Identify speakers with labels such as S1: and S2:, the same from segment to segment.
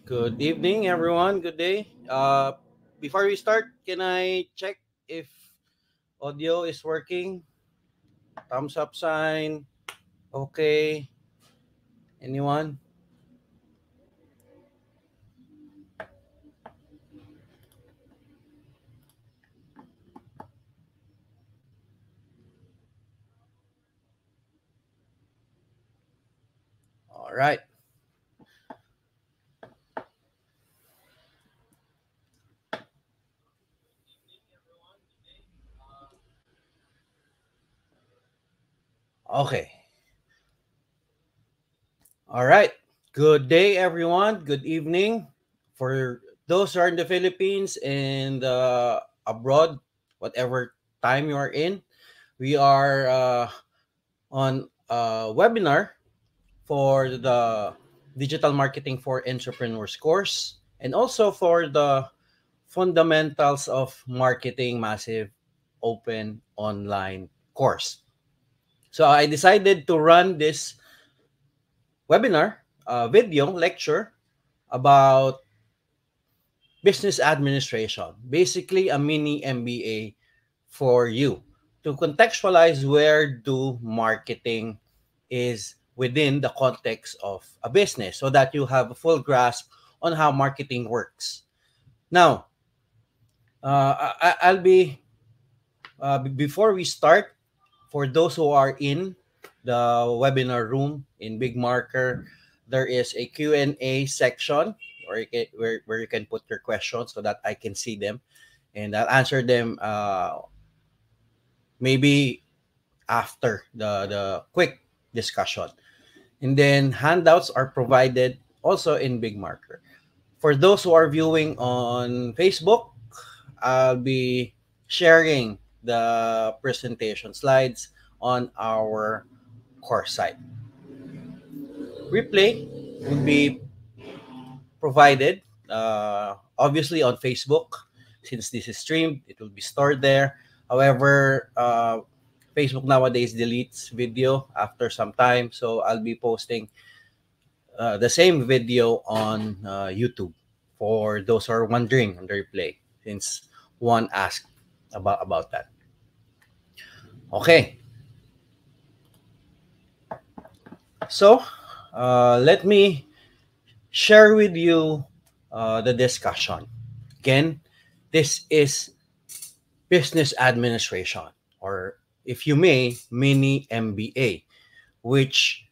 S1: Good evening, everyone. Good day. Before we start, can I check if audio is working? Thumbs up sign. Okay. Anyone? All right. Okay. All right. Good day, everyone. Good evening. For those who are in the Philippines and abroad, whatever time you are in, we are on a webinar for the digital marketing for entrepreneurs course and also for the fundamentals of marketing massive open online course. So I decided to run this webinar video lecture about business administration, basically a mini MBA for you to contextualize where do marketing is within the context of a business so that you have a full grasp on how marketing works. Now, I'll be before we start, for those who are in the webinar room in Big Marker, there is a Q&A section where you can put your questions so that I can see them and I'll answer them maybe after the quick discussion. And then handouts are provided also in Big Marker. For those who are viewing on Facebook, I'll be sharing the presentation slides on our course site. Replay will be provided obviously on Facebook. Since this is streamed, it will be stored there. However, Facebook nowadays deletes video after some time, so I'll be posting the same video on YouTube for those who are wondering on the replay, since one asked about that. Okay, so let me share with you the discussion. Again, this is business administration, or if you may, mini MBA, which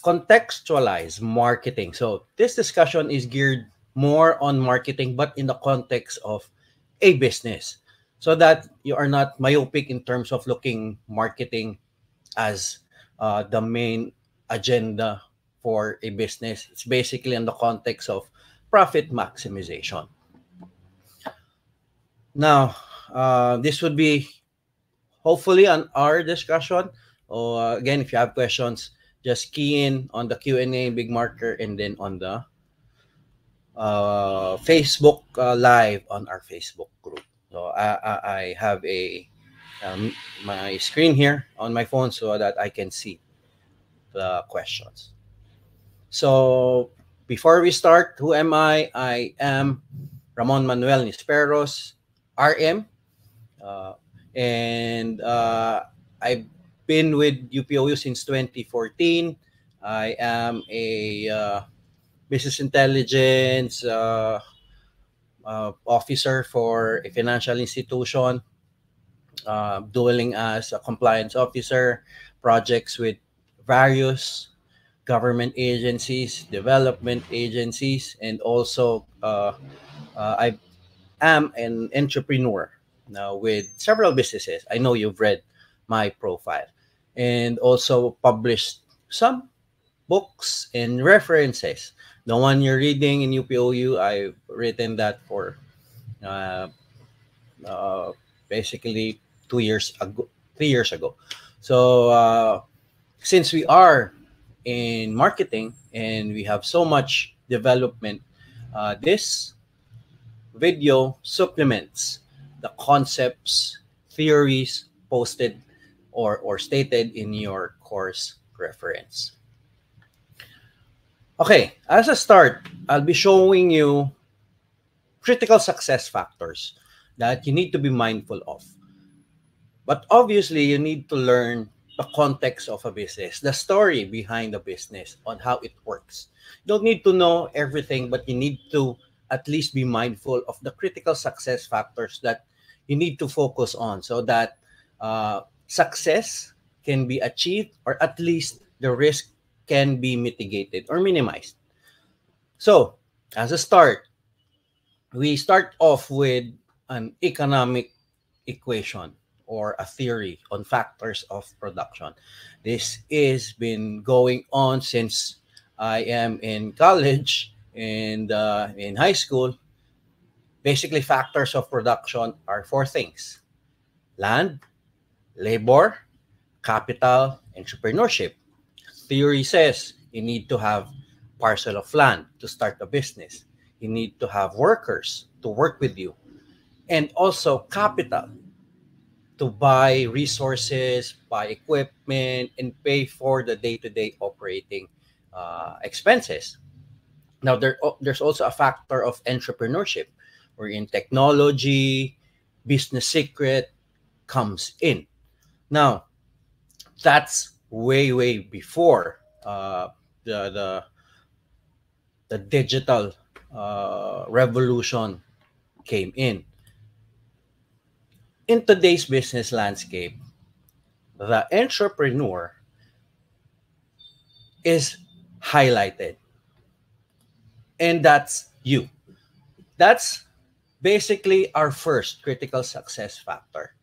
S1: contextualize marketing. So this discussion is geared more on marketing, but in the context of a business, so that you are not myopic in terms of looking marketing as the main agenda for a business. It's basically in the context of profit maximization. Now, this would be hopefully on our discussion. Or again, if you have questions, just key in on the Q&A Big Marker and then on the Facebook live on our Facebook group. So I have my screen here on my phone so that I can see the questions. So before we start, who am I? I am Ramon Manuel Nisperos, RM, uh, and I've been with UPOU since 2014. I am a business intelligence officer for a financial institution, dueling as a compliance officer, projects with various government agencies, development agencies, and also I am an entrepreneur now with several businesses. I know you've read my profile and also published some books and references. The one you're reading in UPOU, I've written that for uh, uh, basically 2 years ago, 3 years ago. So since we are in marketing and we have so much development, this video supplements the concepts, theories posted or stated in your course reference. Okay, as a start, I'll be showing you critical success factors that you need to be mindful of. But obviously, you need to learn the context of a business, the story behind the business, on how it works. You don't need to know everything, but you need to at least be mindful of the critical success factors that you need to focus on so that success can be achieved, or at least the risk can be mitigated or minimized. So, as a start, we start off with an economic equation or a theory on factors of production. This is been going on since I am in college and in high school. Basically, factors of production are four things: land, labor, capital, entrepreneurship. Theory says you need to have parcel of land to start a business. You need to have workers to work with you, and also capital to buy resources, buy equipment, and pay for the day-to-day operating expenses. Now, there's also a factor of entrepreneurship, wherein technology, business secret comes in. Now, that's way before the, the the digital revolution came in. In today's business landscape, the entrepreneur is highlighted, and that's you. That's basically our first critical success factor.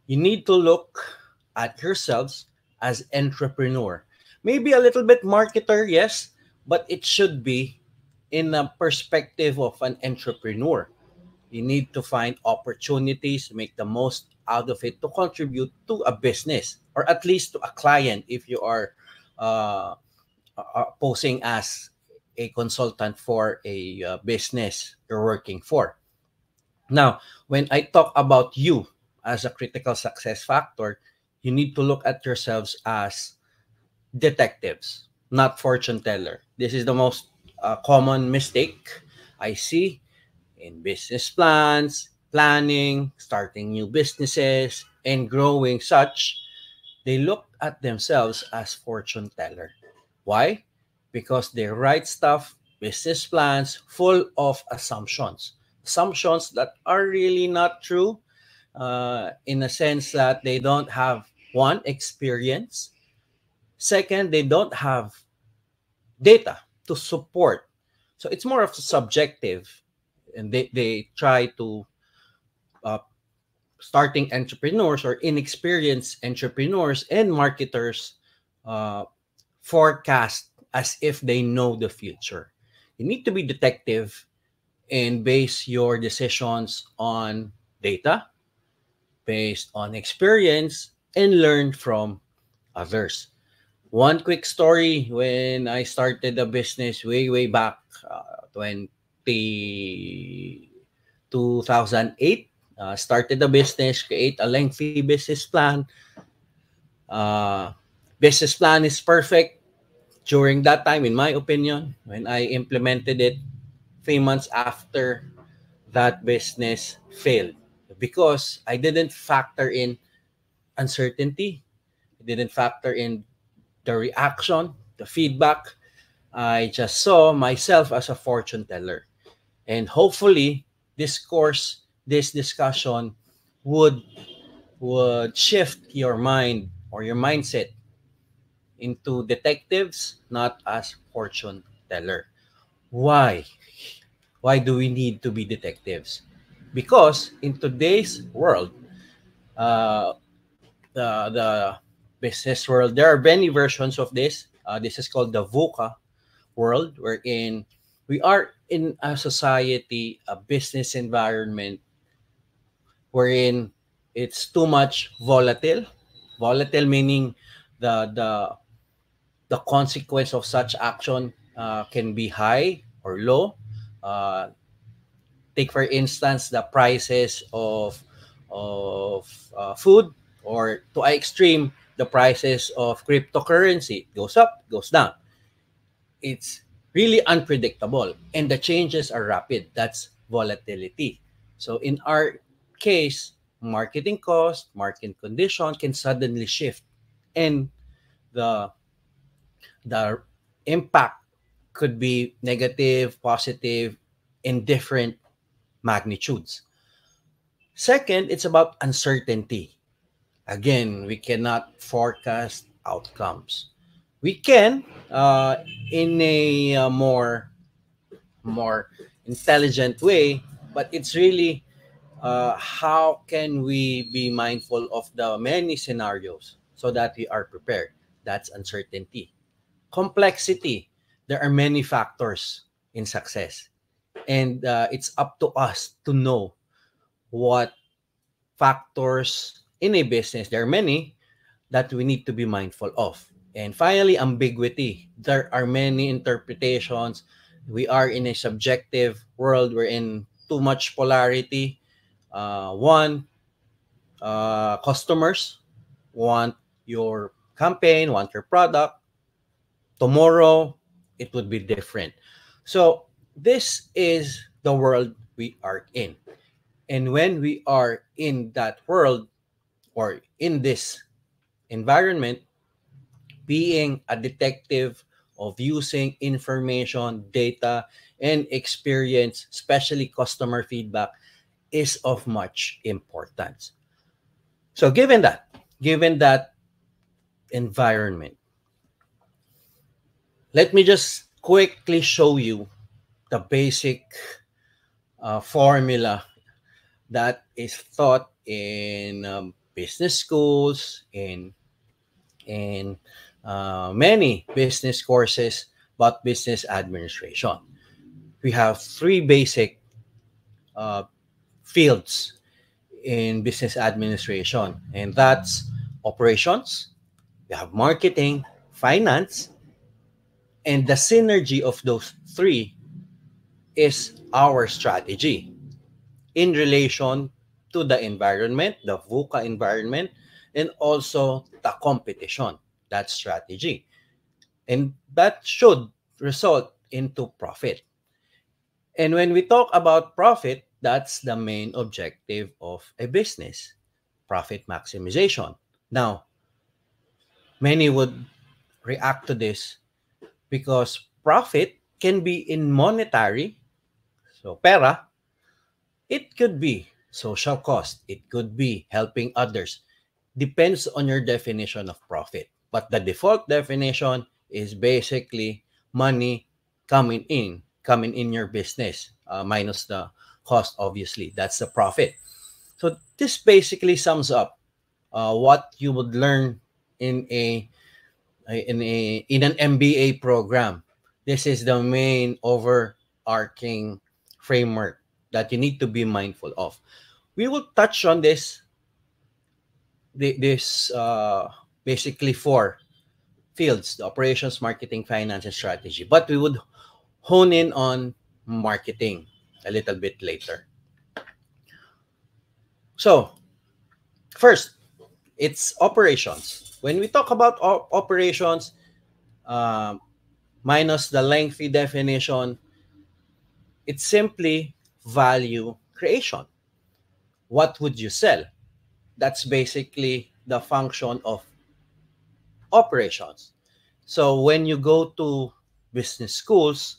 S1: You need to look at yourselves as entrepreneur. Maybe a little bit marketer, yes, but it should be in the perspective of an entrepreneur. You need to find opportunities, make the most out of it to contribute to a business, or at least to a client if you are uh, posing as a consultant for a business you're working for. Now, when I talk about you as a critical success factor, you need to look at yourselves as detectives, not fortune teller. This is the most common mistake I see in business plans, planning, starting new businesses, and growing such. They look at themselves as fortune teller. Why? Because they write stuff, business plans full of assumptions. Assumptions that are really not true, in a sense that they don't have one, experience. Second, they don't have data to support. So it's more of subjective. And they try to uh, starting entrepreneurs or inexperienced entrepreneurs and marketers uh, forecast as if they know the future. You need to be detective and base your decisions on data, based on experience, and learn from others. One quick story: when I started a business way back, 20, 2008, started a business, create a lengthy business plan. Uh, Business plan is perfect during that time, in my opinion. When I implemented it, 3 months after, that business failed because I didn't factor in uncertainty. I didn't factor in the reaction, the feedback. I just saw myself as a fortune teller. And hopefully, this course, this discussion would shift your mind or your mindset into detectives, not as fortune teller. Why? Why do we need to be detectives? Because in today's world, uh, the business world, there are many versions of this. This is called the VUCA world, wherein we are in a society, a business environment, wherein it's too much volatile. Volatile meaning the the the consequence of such action can be high or low. Uh, Take for instance the prices of food, or to a extreme, the prices of cryptocurrency goes up, goes down. It's really unpredictable, and the changes are rapid. That's volatility. So in our case, marketing cost, market condition can suddenly shift, and the the impact could be negative, positive, in different magnitudes. Second, it's about uncertainty. Again, we cannot forecast outcomes. We can, in a more intelligent way, but it's really how can we be mindful of the many scenarios so that we are prepared. That's uncertainty. Complexity. There are many factors in success, and it's up to us to know what factors in a business. There are many that we need to be mindful of. And finally, ambiguity. There are many interpretations. We are in a subjective world. We're in too much polarity. One, customers want your campaign, want your product. Tomorrow, it would be different. So this is the world we are in. And when we are in that world or in this environment, being a detective of using information, data, and experience, especially customer feedback, is of much importance. So given that environment, let me just quickly show you the basic formula that is taught in business schools, in many business courses about business administration. We have three basic uh, fields in business administration, and that's operations, we have marketing, finance, and the synergy of those three is our strategy in relation to the environment, the VUCA environment, and also the competition, that strategy. And that should result into profit. And when we talk about profit, that's the main objective of a business, profit maximization. Now, many would react to this because profit can be in monetary, so pera. It could be social cost. It could be helping others. Depends on your definition of profit. But the default definition is basically money coming in your business, minus the cost, obviously. That's the profit. So this basically sums up what you would learn in in an MBA program. This is the main overarching framework that you need to be mindful of. We will touch on this basically four fields: the operations, marketing, finance, and strategy. But we would hone in on marketing a little bit later. So first, it's operations. When we talk about operations, um, minus the lengthy definition, it's simply value creation. What would you sell? That's basically the function of operations. So when you go to business schools,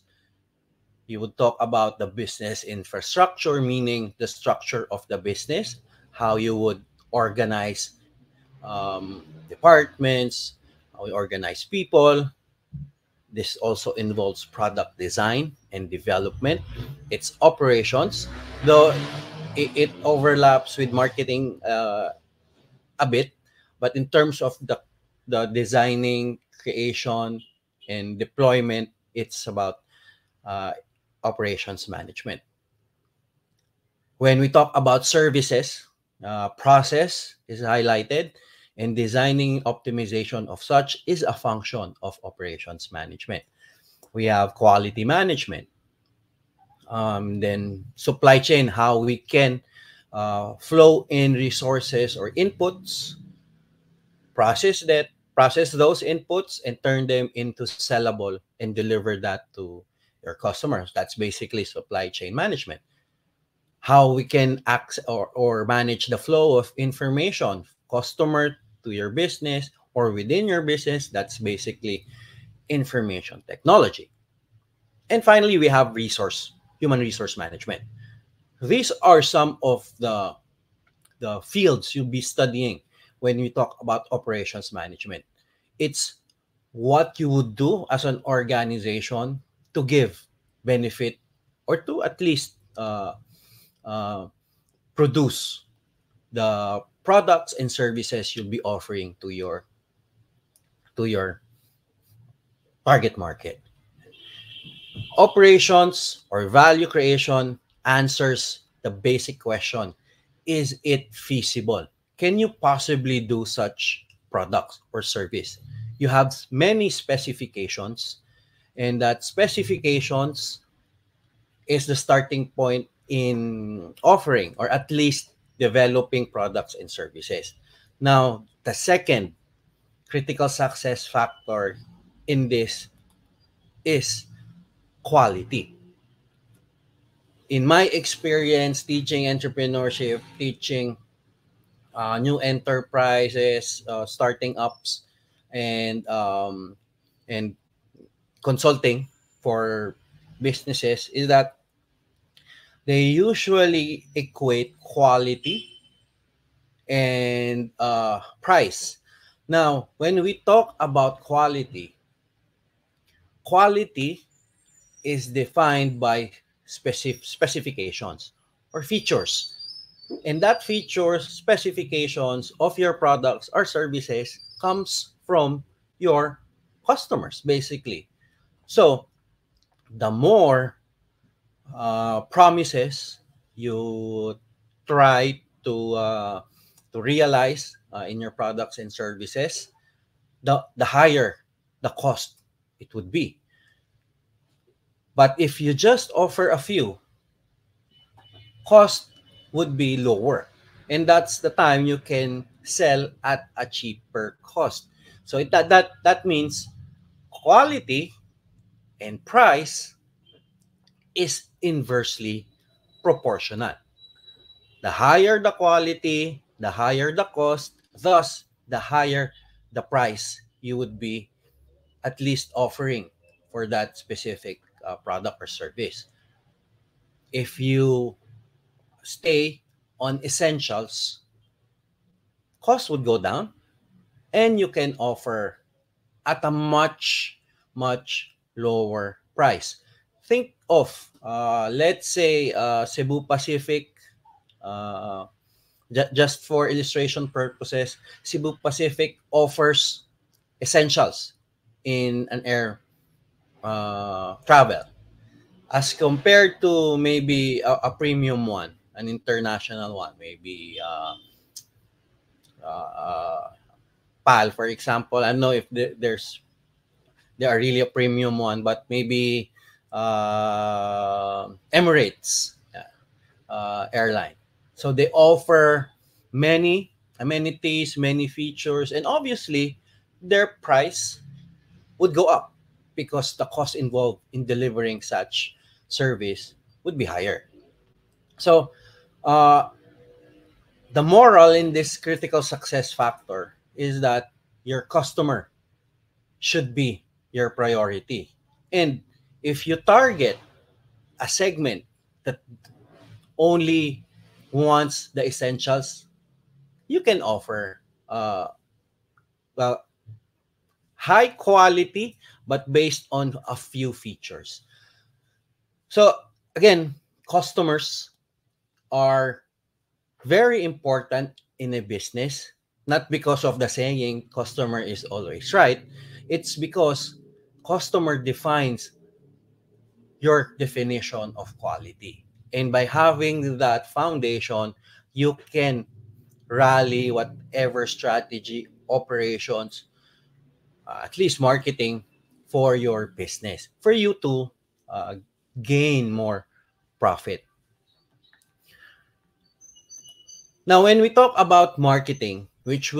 S1: you would talk about the business infrastructure, meaning the structure of the business, how you would organize departments, how you organize people. This also involves product design and development. It's operations, though it overlaps with marketing a bit, but in terms of the designing, creation, and deployment, it's about uh, operations management. When we talk about services, process is highlighted, and designing optimization of such is a function of operations management. We have quality management, then supply chain, how we can flow in resources or inputs, process that, process those inputs and turn them into sellable and deliver that to your customers. That's basically supply chain management. How we can act or manage the flow of information, customer to your business or within your business. That's basically information technology. And finally, we have human resource management. These are some of the fields you'll be studying when we talk about operations management. It's what you would do as an organization to give benefit or to at least uh, produce the products and services you'll be offering to your target market. Operations or value creation answers the basic question: is it feasible? Can you possibly do such products or service? You have many specifications, and that specifications is the starting point in offering or at least developing products and services. Now, the second critical success factor in this is quality. In my experience teaching entrepreneurship, teaching new enterprises, starting ups, and consulting for businesses, is that they usually equate quality and price. Now, when we talk about quality, quality is defined by specifications or features. And that features, specifications of your products or services comes from your customers, basically. So the more promises you try to realize in your products and services, the higher the cost it would be. But if you just offer a few, cost would be lower. And that's the time you can sell at a cheaper cost. So that means quality and price is inversely proportional. The higher the quality, the higher the cost, thus the higher the price you would be at least offering for that specific product or service. If you stay on essentials, cost would go down and you can offer at a much lower price. Think of let's say Cebu Pacific, uh, just for illustration purposes, Cebu Pacific offers essentials in an air travel as compared to maybe a premium one, an international one, maybe uh, PAL, for example. I don't know if there are really a premium one, but maybe Emirates airline. So they offer many amenities, many features, and obviously their price would go up because the cost involved in delivering such service would be higher. So uh, the moral in this critical success factor is that your customer should be your priority. And if you target a segment that only wants the essentials, you can offer well, high quality but based on a few features. So again, customers are very important in a business, not because of the saying customer is always right. It's because customer defines your definition of quality. And by having that foundation, you can rally whatever strategy, operations, at least marketing for your business, for you to uh, gain more profit. Now, when we talk about marketing, which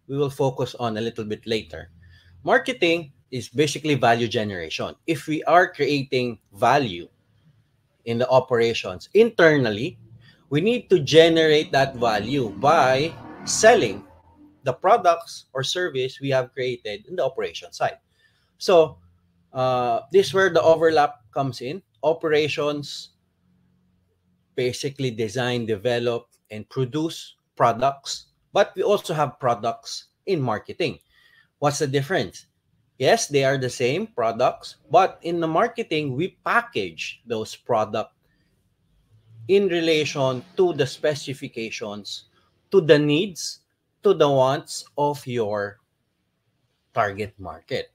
S1: we will focus on a little bit later. Marketing is basically value generation. If we are creating value in the operations internally, we need to generate that value by selling the products or service we have created in the operation side. So, this is where the overlap comes in. Operations basically design, develop, and produce products, but we also have products in marketing. What's the difference? Yes, they are the same products, but in the marketing, we package those products in relation to the specifications, to the needs, to the wants of your target market.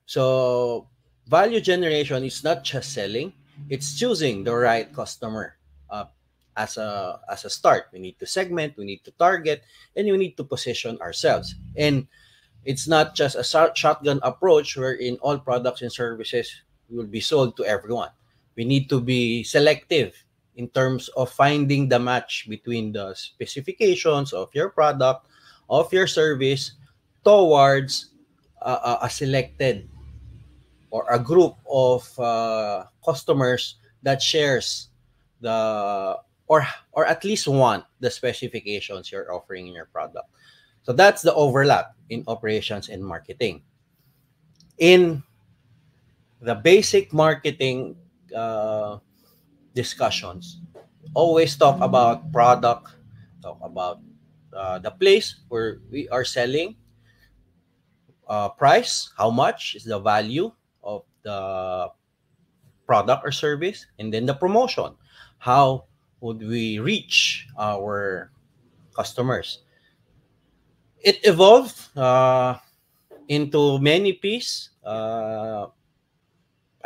S1: So, value generation is not just selling, it's choosing the right customer. Uh, as a start, we need to segment, we need to target, and we need to position ourselves. And it's not just a shotgun approach wherein all products and services will be sold to everyone. We need to be selective in terms of finding the match between the specifications of your product, of your service, towards a selected or a group of customers that shares the or at least want the specifications you're offering in your product. So that's the overlap in operations and marketing. In the basic marketing uh, discussions, always talk about product, talk about the place where we are selling, price, how much is the value of the product or service, and then the promotion. How would we reach our customers? It evolved into many P's. I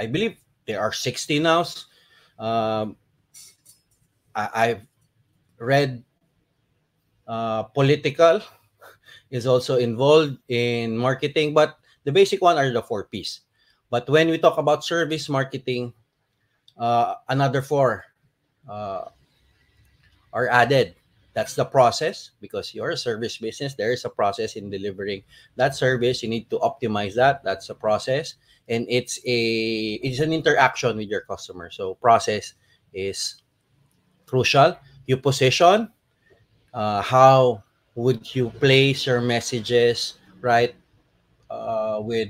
S1: believe there are 60 now. Um, I've read political is also involved in marketing, but the basic one are the four P's. But when we talk about service marketing, another four uh, are added. That's the process, because you're a service business. There is a process in delivering that service. You need to optimize that. That's a process, and it's an interaction with your customer. So process is crucial. You position. How would you place your messages right with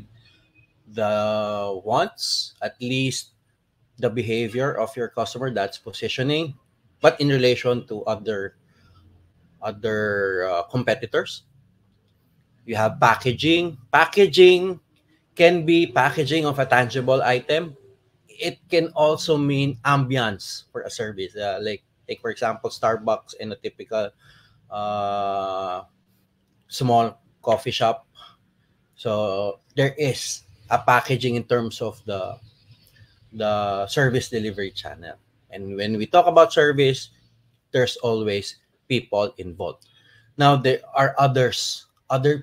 S1: the wants, at least the behavior of your customer? That's positioning, but in relation to other competitors. You have packaging. Packaging can be packaging of a tangible item. It can also mean ambience for a service. Like take for example, Starbucks in a typical uh, small coffee shop. So there is a packaging in terms of the service delivery channel. And when we talk about service, there's always people involved. Now there are other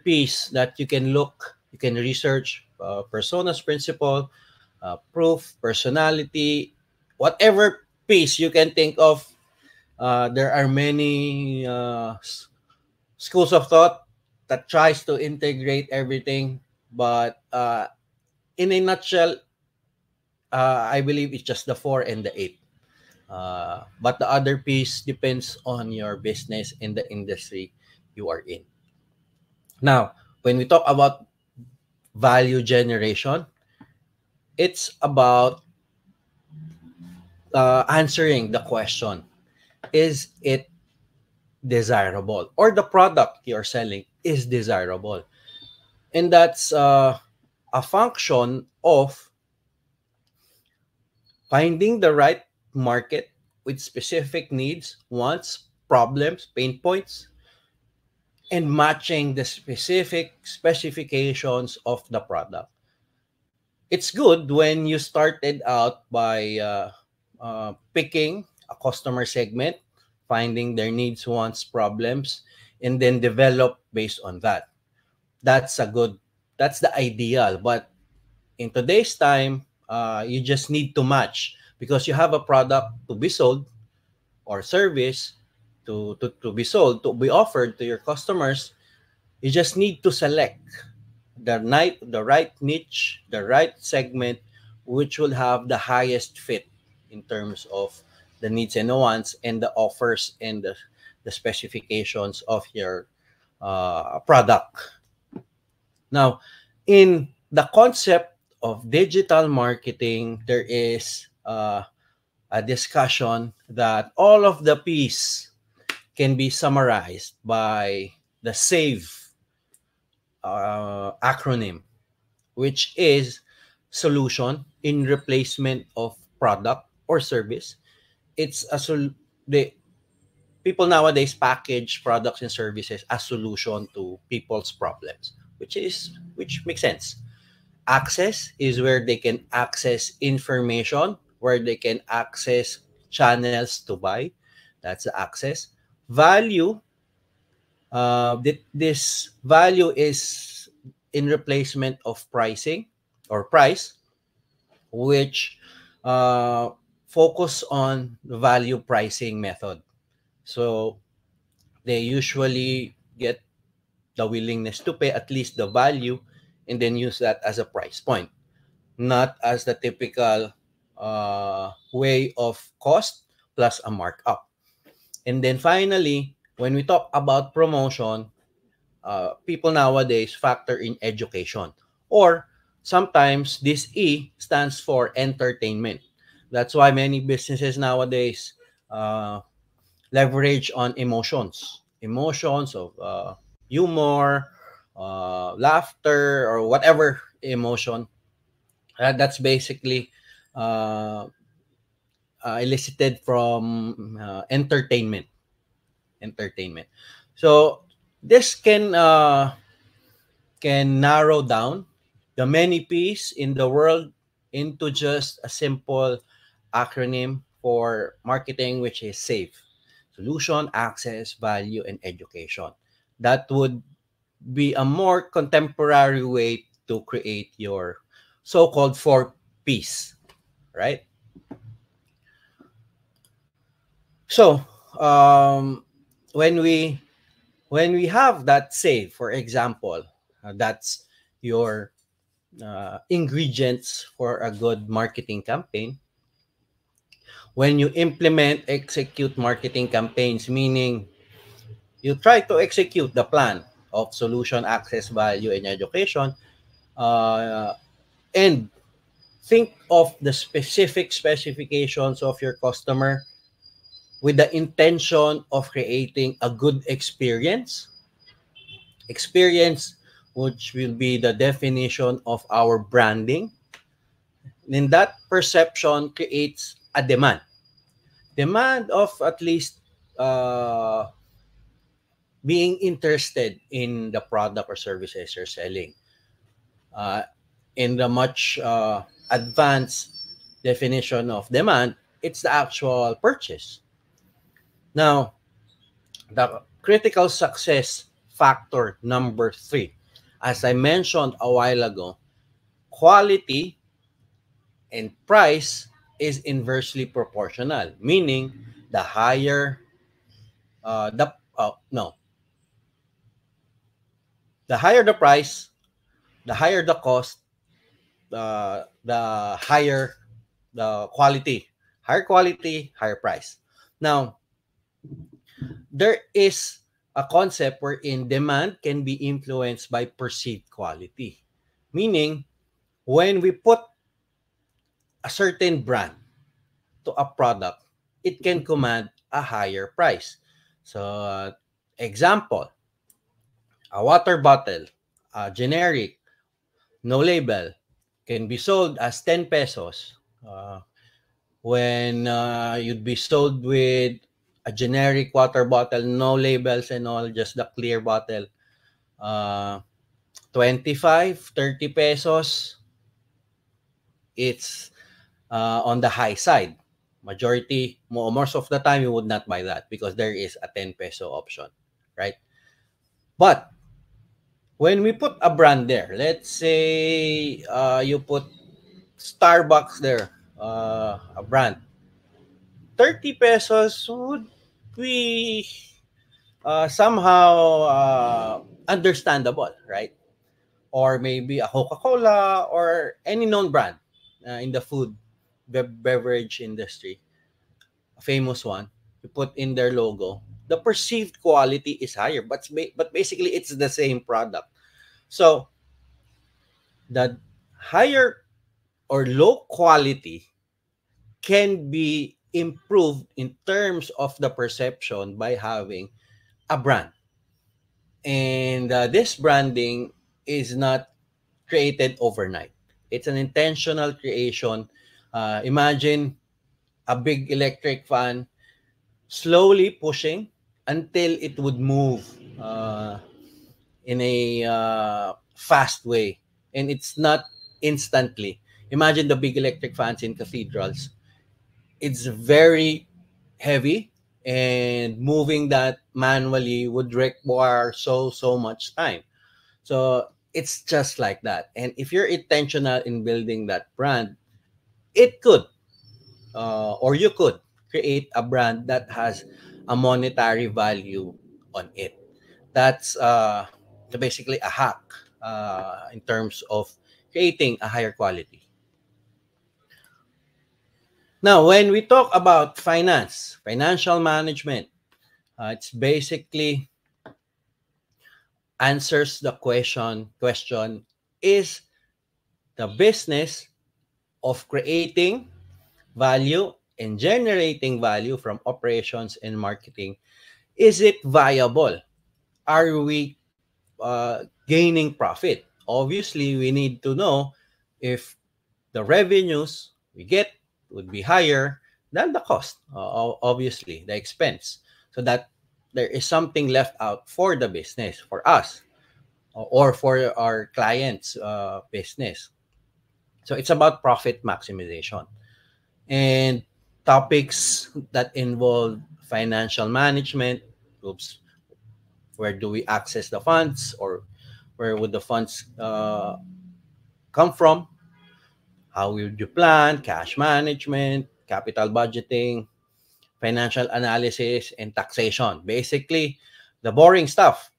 S1: piece that you can look, you can research, personas principle, proof, personality, whatever piece you can think of. There are many schools of thought that tries to integrate everything, but in a nutshell, I believe it's just the four and the eight. But the other piece depends on your business and the industry you are in. Now, when we talk about value generation, it's about answering the question: is it desirable, or the product you're selling is desirable? And that's a function of finding the right market with specific needs, wants, problems, pain points, and matching the specific specifications of the product. It's good when you started out by picking a customer segment, finding their needs, wants, problems, and then develop based on that. That's a good, that's the ideal. But in today's time, you just need to match, because you have a product to be sold or service to be sold, to be offered to your customers. You just need to select the right niche, the right segment, which will have the highest fit in terms of the needs and the wants and the offers and the specifications of your product. Now, in the concept of digital marketing, there is a discussion that all of the P's can be summarized by the SAVE acronym, which is solution in replacement of product or service. It's the people nowadays package products and services as solution to people's problems, which makes sense. Access is where they can access information, where they can access channels to buy. That's the access. Value, this value is in replacement of pricing or price, which uh, focus on the value pricing method. So they usually get the willingness to pay at least the value and then use that as a price point, not as the typical way of cost plus a markup. And then finally, when we talk about promotion, people nowadays factor in education, or sometimes this E stands for entertainment. That's why many businesses nowadays leverage on emotions of humor, laughter, or whatever emotion. That's basically uh, elicited from entertainment. Entertainment. So this can narrow down the many P's in the world into just a simple acronym for marketing, which is SAVE: solution, access, value, and education. That would be a more contemporary way to create your so-called 4 P's, right? So when we have that SAVE, for example, that's your ingredients for a good marketing campaign. When you implement, execute marketing campaigns, meaning you try to execute the plan of solution, access, value, and education, uh, and think of the specific specifications of your customer with the intention of creating a good experience, which will be the definition of our branding. Then that perception creates a demand of at least uh, being interested in the product or services you're selling. Uh, in the much advanced definition of demand, it's the actual purchase. Now, the critical success factor number 3, as I mentioned a while ago, quality and price is inversely proportional, meaning the higher the no the higher the price, the higher the cost, the higher the quality. Higher quality, higher price. Now, there is a concept wherein demand can be influenced by perceived quality. Meaning, when we put a certain brand to a product, it can command a higher price. So, example, a water bottle, generic, no label, can be sold as 10 pesos. When you'd be sold with a generic water bottle, no labels and all, just the clear bottle, uh, 25, 30 pesos, it's on the high side. Most of the time, you would not buy that because there is a 10 peso option, right? But when we put a brand there, let's say you put Starbucks there, a brand, 30 pesos would be somehow understandable, right? Or maybe a Coca-Cola or any known brand in the food beverage industry, a famous one, you put in their logo, the perceived quality is higher, but basically it's the same product. So the higher or low quality can be improved in terms of the perception by having a brand. And this branding is not created overnight. It's an intentional creation. Imagine a big electric fan slowly pushing until it would move in a fast way. And it's not instantly. Imagine the big electric fans in cathedrals. It's very heavy, and moving that manually would require so much time. So it's just like that. And if you're intentional in building that brand, it could or you could create a brand that has a monetary value on it. That's basically a hack in terms of creating a higher quality. Now, when we talk about finance, financial management, it's basically answers the question is the business of creating value and generating value from operations and marketing, is it viable? Are we gaining profit? Obviously, we need to know if the revenues we get would be higher than the cost, obviously, the expense, so that there is something left out for the business, for us, or for our clients' business. So it's about profit maximization. And topics that involve financial management, oops, where do we access the funds, or where would the funds come from, how would you plan, cash management, capital budgeting, financial analysis, and taxation. Basically, the boring stuff.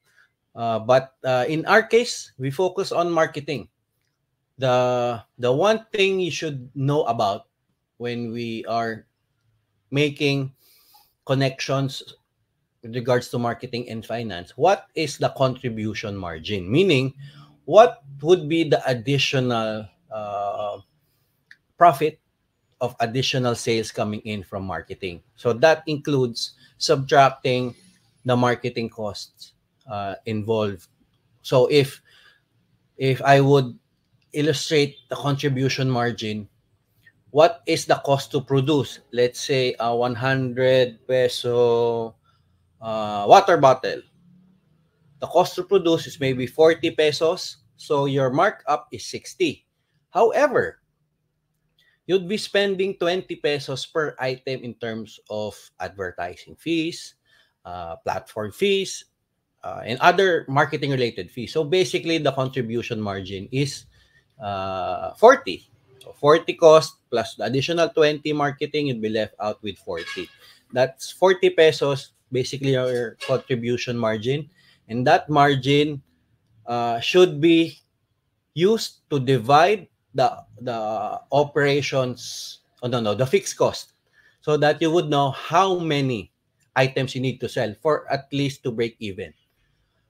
S1: But in our case, we focus on marketing. The one thing you should know about when we are making connections with regards to marketing and finance, what is the contribution margin? Meaning, what would be the additional profit of additional sales coming in from marketing? So that includes subtracting the marketing costs involved. So if I would illustrate the contribution margin, what is the cost to produce? Let's say a 100 peso water bottle. The cost to produce is maybe 40 pesos. So your markup is 60. However, you'd be spending 20 pesos per item in terms of advertising fees, platform fees, and other marketing related fees. So basically, the contribution margin is 40. So 40 cost plus the additional 20 marketing, you'd be left out with 40. That's 40 pesos, basically your contribution margin. And that margin should be used to divide the operations, oh no, the fixed cost, so that you would know how many items you need to sell for at least to break even.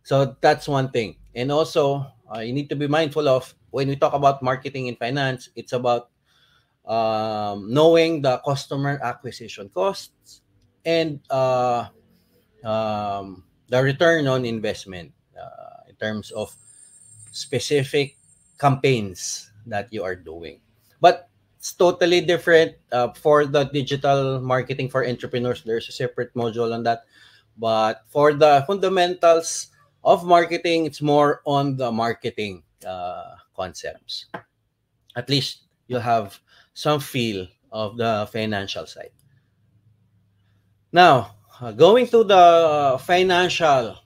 S1: So that's one thing. And also, you need to be mindful of when we talk about marketing and finance, it's about knowing the customer acquisition costs and the return on investment in terms of specific campaigns that you are doing. But it's totally different for the digital marketing for entrepreneurs. There's a separate module on that. But for the fundamentals of marketing, it's more on the marketing concepts. At least you'll have some feel of the financial side. Now, going to the financial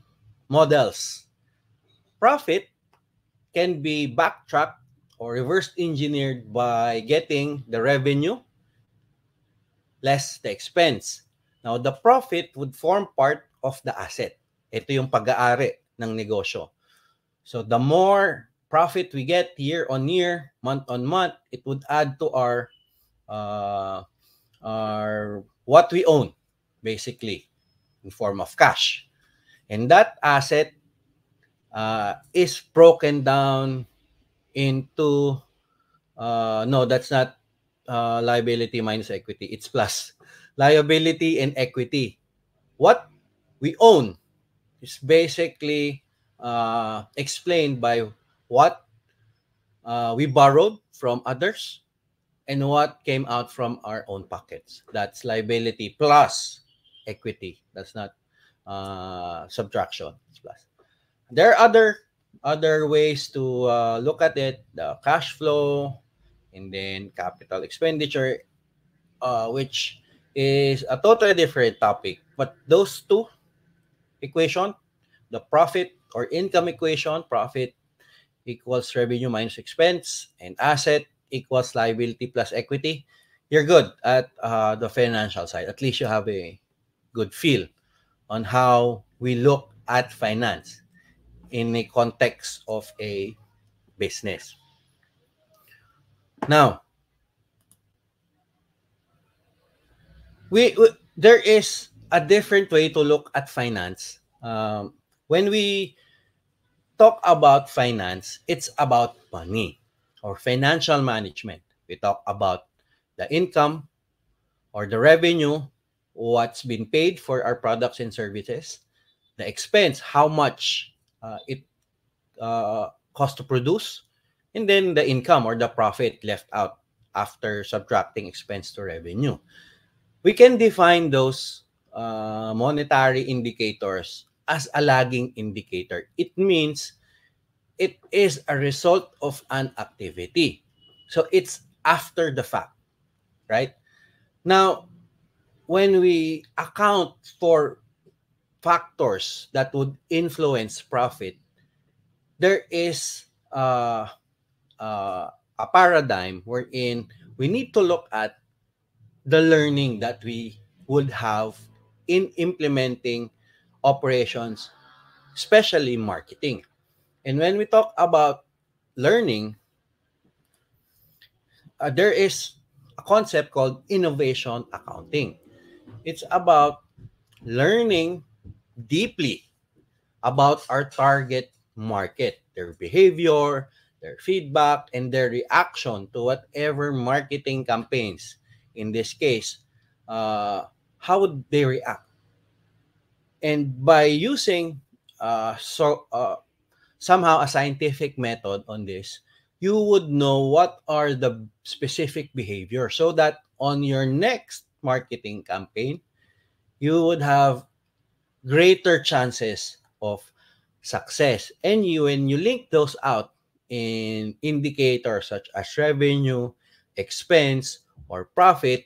S1: models, profit can be backtracked or reverse engineered by getting the revenue less the expense. Now, the profit would form part of the asset. Ito yung pag-aari ng negosyo. So the more profit we get year on year, month on month, it would add to uh, our what we own, basically, in form of cash. And that asset is broken down into no, that's not liability minus equity. It's plus liability and equity. What we own is basically explained by what we borrowed from others and what came out from our own pockets. That's liability plus equity. That's not subtraction. It's plus. There are other ways to look at it: the cash flow, and then capital expenditure, which is a totally different topic. But those two equation, the profit or income equation, profit equals revenue minus expense, and asset equals liability plus equity, you're good at the financial side. At least you have a good feel on how we look at finance in a context of a business. Now, we there is a different way to look at finance. When we talk about finance, it's about money or financial management. We talk about the income or the revenue, what's been paid for our products and services, the expense, how much it costs to produce, and then the income or the profit left out after subtracting expense to revenue. We can define those monetary indicators as a lagging indicator. It means it is a result of an activity. So it's after the fact, right? Now, when we account for factors that would influence profit, there is a paradigm wherein we need to look at the learning that we would have in implementing operations, especially marketing. And when we talk about learning, there is a concept called innovation accounting. It's about learning deeply about our target market, their behavior, their feedback, and their reaction to whatever marketing campaigns. In this case, how would they react? And by using somehow a scientific method on this, you would know what are the specific behavior so that on your next marketing campaign, you would have greater chances of success. And when you link those out in indicators such as revenue, expense, or profit,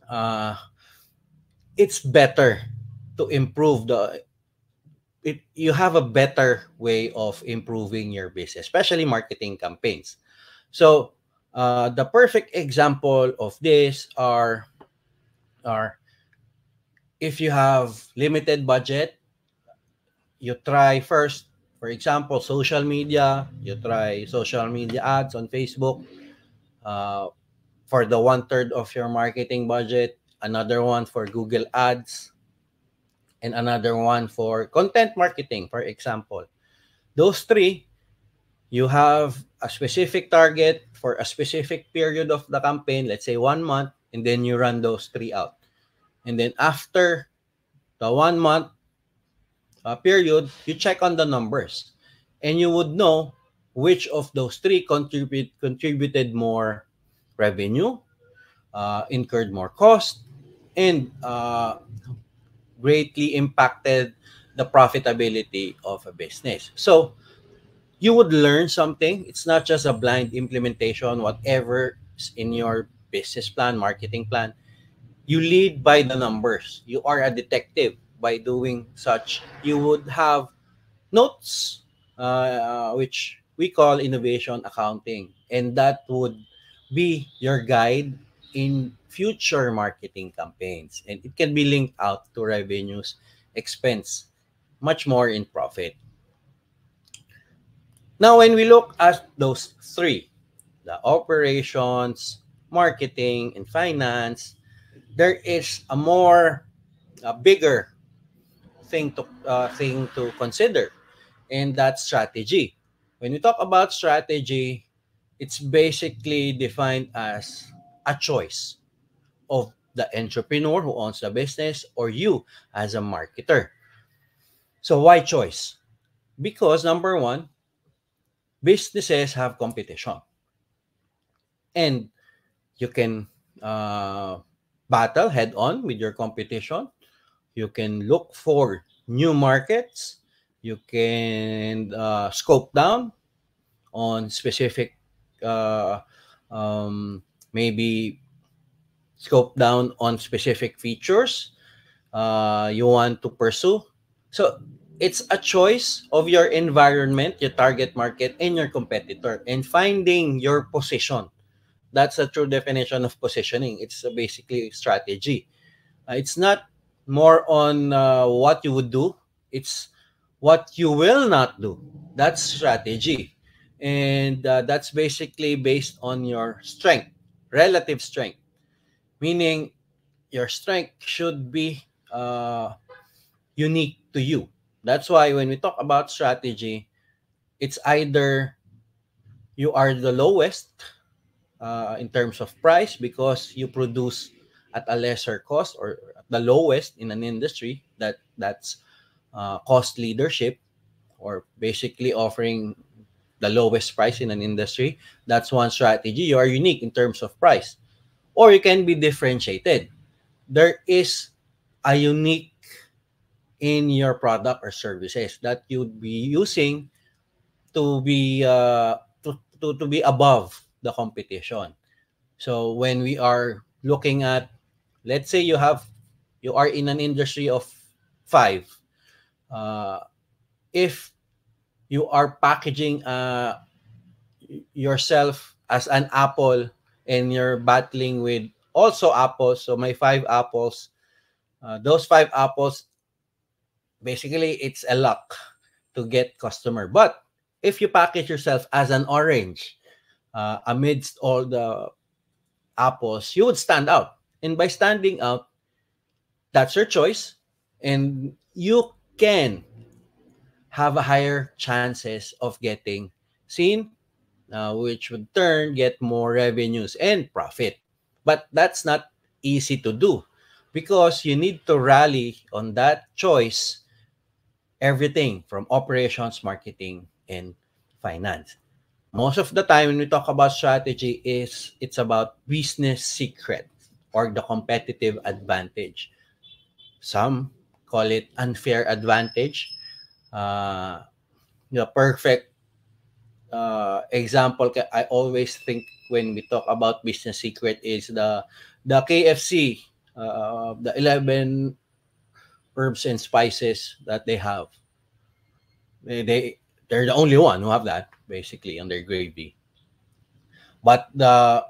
S1: uh, it's better to improve you have a better way of improving your business, especially marketing campaigns. So the perfect example of this are if you have limited budget, you try first, for example, social media. You try social media ads on Facebook uh, for the 1/3 of your marketing budget, another one for Google Ads, and another one for content marketing, for example. Those three, you have a specific target for a specific period of the campaign, let's say 1 month, and then you run those three out. And then after the 1 month period, you check on the numbers, and you would know which of those three contributed more revenue, incurred more cost, and greatly impacted the profitability of a business. So you would learn something. It's not just a blind implementation, whatever is in your business plan, marketing plan. You lead by the numbers. You are a detective by doing such. You would have notes, which we call innovation accounting. And that would be your guide in future marketing campaigns. And it can be linked out to revenues, expense, much more in profit. Now, when we look at those three, the operations, marketing, and finance, there is a bigger thing to consider, and that's strategy. When we talk about strategy, it's basically defined as a choice of the entrepreneur who owns the business or you as a marketer. So why choice? Because number one, businesses have competition, and you can uh, battle head on with your competition. You can look for new markets. You can scope down on specific, uh, um, maybe scope down on specific features you want to pursue. So it's a choice of your environment, your target market, and your competitor, and finding your position. That's a true definition of positioning. It's basically strategy. It's not more on what you would do, it's what you will not do. That's strategy. And that's basically based on your strength, relative strength, meaning your strength should be unique to you. That's why when we talk about strategy, it's either you are the lowest in terms of price because you produce at a lesser cost or at the lowest in an industry that's cost leadership, or basically offering the lowest price in an industry. That's one strategy. You are unique in terms of price, or you can be differentiated. There is a unique in your product or services that you'd be using to be to be above the competition. So when we are looking at, let's say you are in an industry of five. Uh, if you are packaging yourself as an apple and you're battling with also apples, so my five apples, those five apples, basically it's a luck to get customer. But if you package yourself as an orange amidst all the apples, you would stand out. And by standing out, that's your choice, and you can have a higher chances of getting seen, which would turn get more revenues and profit. But that's not easy to do because you need to rally on that choice everything from operations, marketing, and finance. Most of the time when we talk about strategy is it's about business secret or the competitive advantage. Some call it unfair advantage. Uh, the perfect example I always think when we talk about business secret is the KFC, the 11 herbs and spices that they have. They're the only one who have that basically on their gravy. But the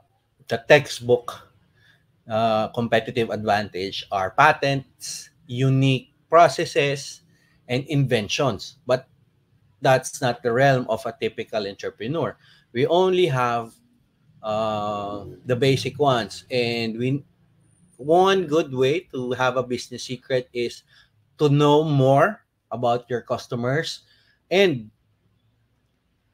S1: textbook competitive advantage are patents, unique processes, and inventions. But that's not the realm of a typical entrepreneur. We only have the basic ones, and we one good way to have a business secret is to know more about your customers and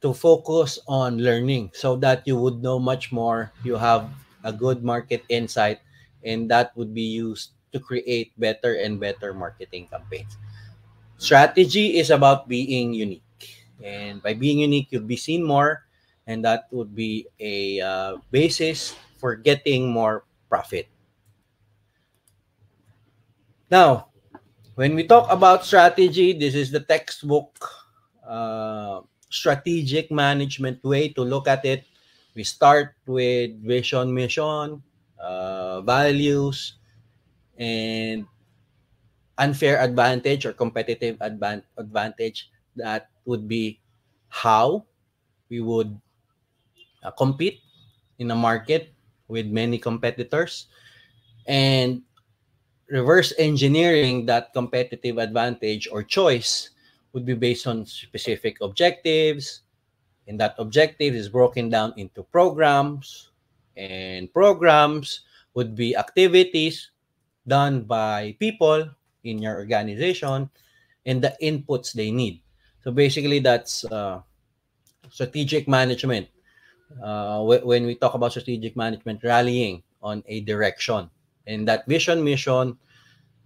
S1: to focus on learning so that you would know much more. You have a good market insight, and that would be used to create better and better marketing campaigns. Strategy is about being unique, and by being unique, you'll be seen more, and that would be a basis for getting more profit. Now, when we talk about strategy, this is the textbook strategic management way to look at it. We start with vision, mission, values, and unfair advantage or competitive advantage. That would be how we would compete in a market with many competitors. And reverse engineering that competitive advantage or choice would be based on specific objectives, and that objective is broken down into programs, and programs would be activities done by people in your organization and the inputs they need. So basically, that's strategic management. When we talk about strategic management, rallying on a direction. And that vision mission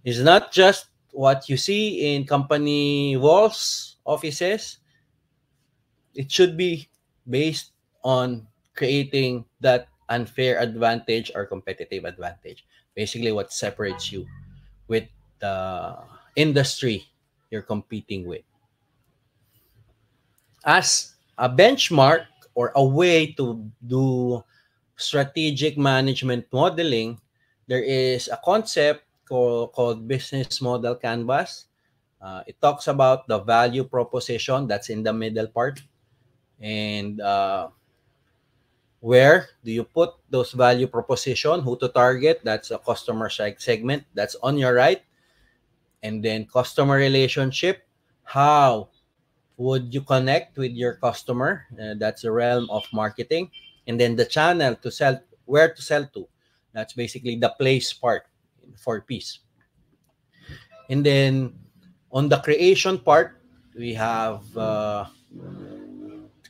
S1: is not just what you see in company walls, offices. It should be based on creating that unfair advantage or competitive advantage. Basically, what separates you with the industry you're competing with. As a benchmark or a way to do strategic management modeling, there is a concept called business model canvas. It talks about the value proposition that's in the middle part, and where do you put those value proposition, who to target, that's a customer segment, that's on your right. And then customer relationship, how would you connect with your customer, that's the realm of marketing. And then the channel to sell, where to sell to, that's basically the place part for piece. And then on the creation part, we have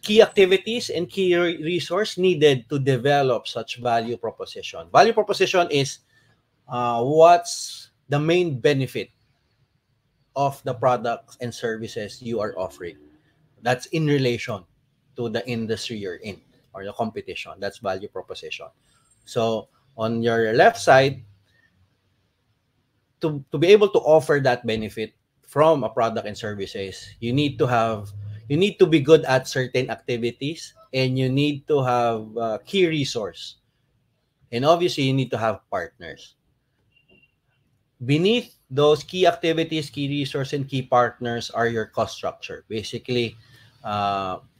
S1: key activities and key resource needed to develop such value proposition. Value proposition is what's the main benefit of the products and services you are offering. That's in relation to the industry you're in or the competition. That's value proposition. So on your left side, to be able to offer that benefit from a product and services, you need to be good at certain activities, and you need to have key resource, and obviously you need to have partners. Beneath those key activities, key resource, and key partners are your cost structure, basically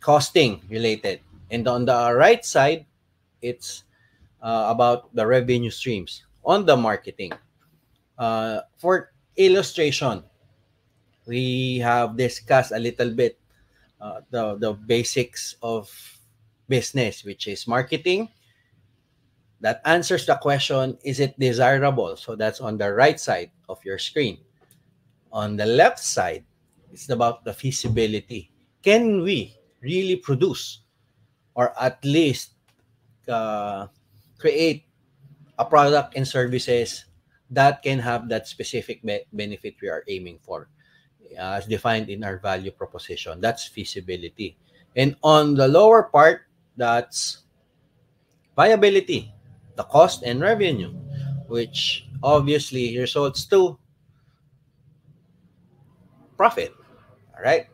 S1: costing related. And on the right side, it's about the revenue streams on the marketing. For illustration, we have discussed a little bit the basics of business, which is marketing. That answers the question, is it desirable? So that's on the right side of your screen. On the left side, it's about the feasibility. Can we really produce, or at least create a product and services that can have that specific benefit we are aiming for, as defined in our value proposition? That's feasibility. And on the lower part, that's viability, the cost and revenue, which obviously results to profit. All right.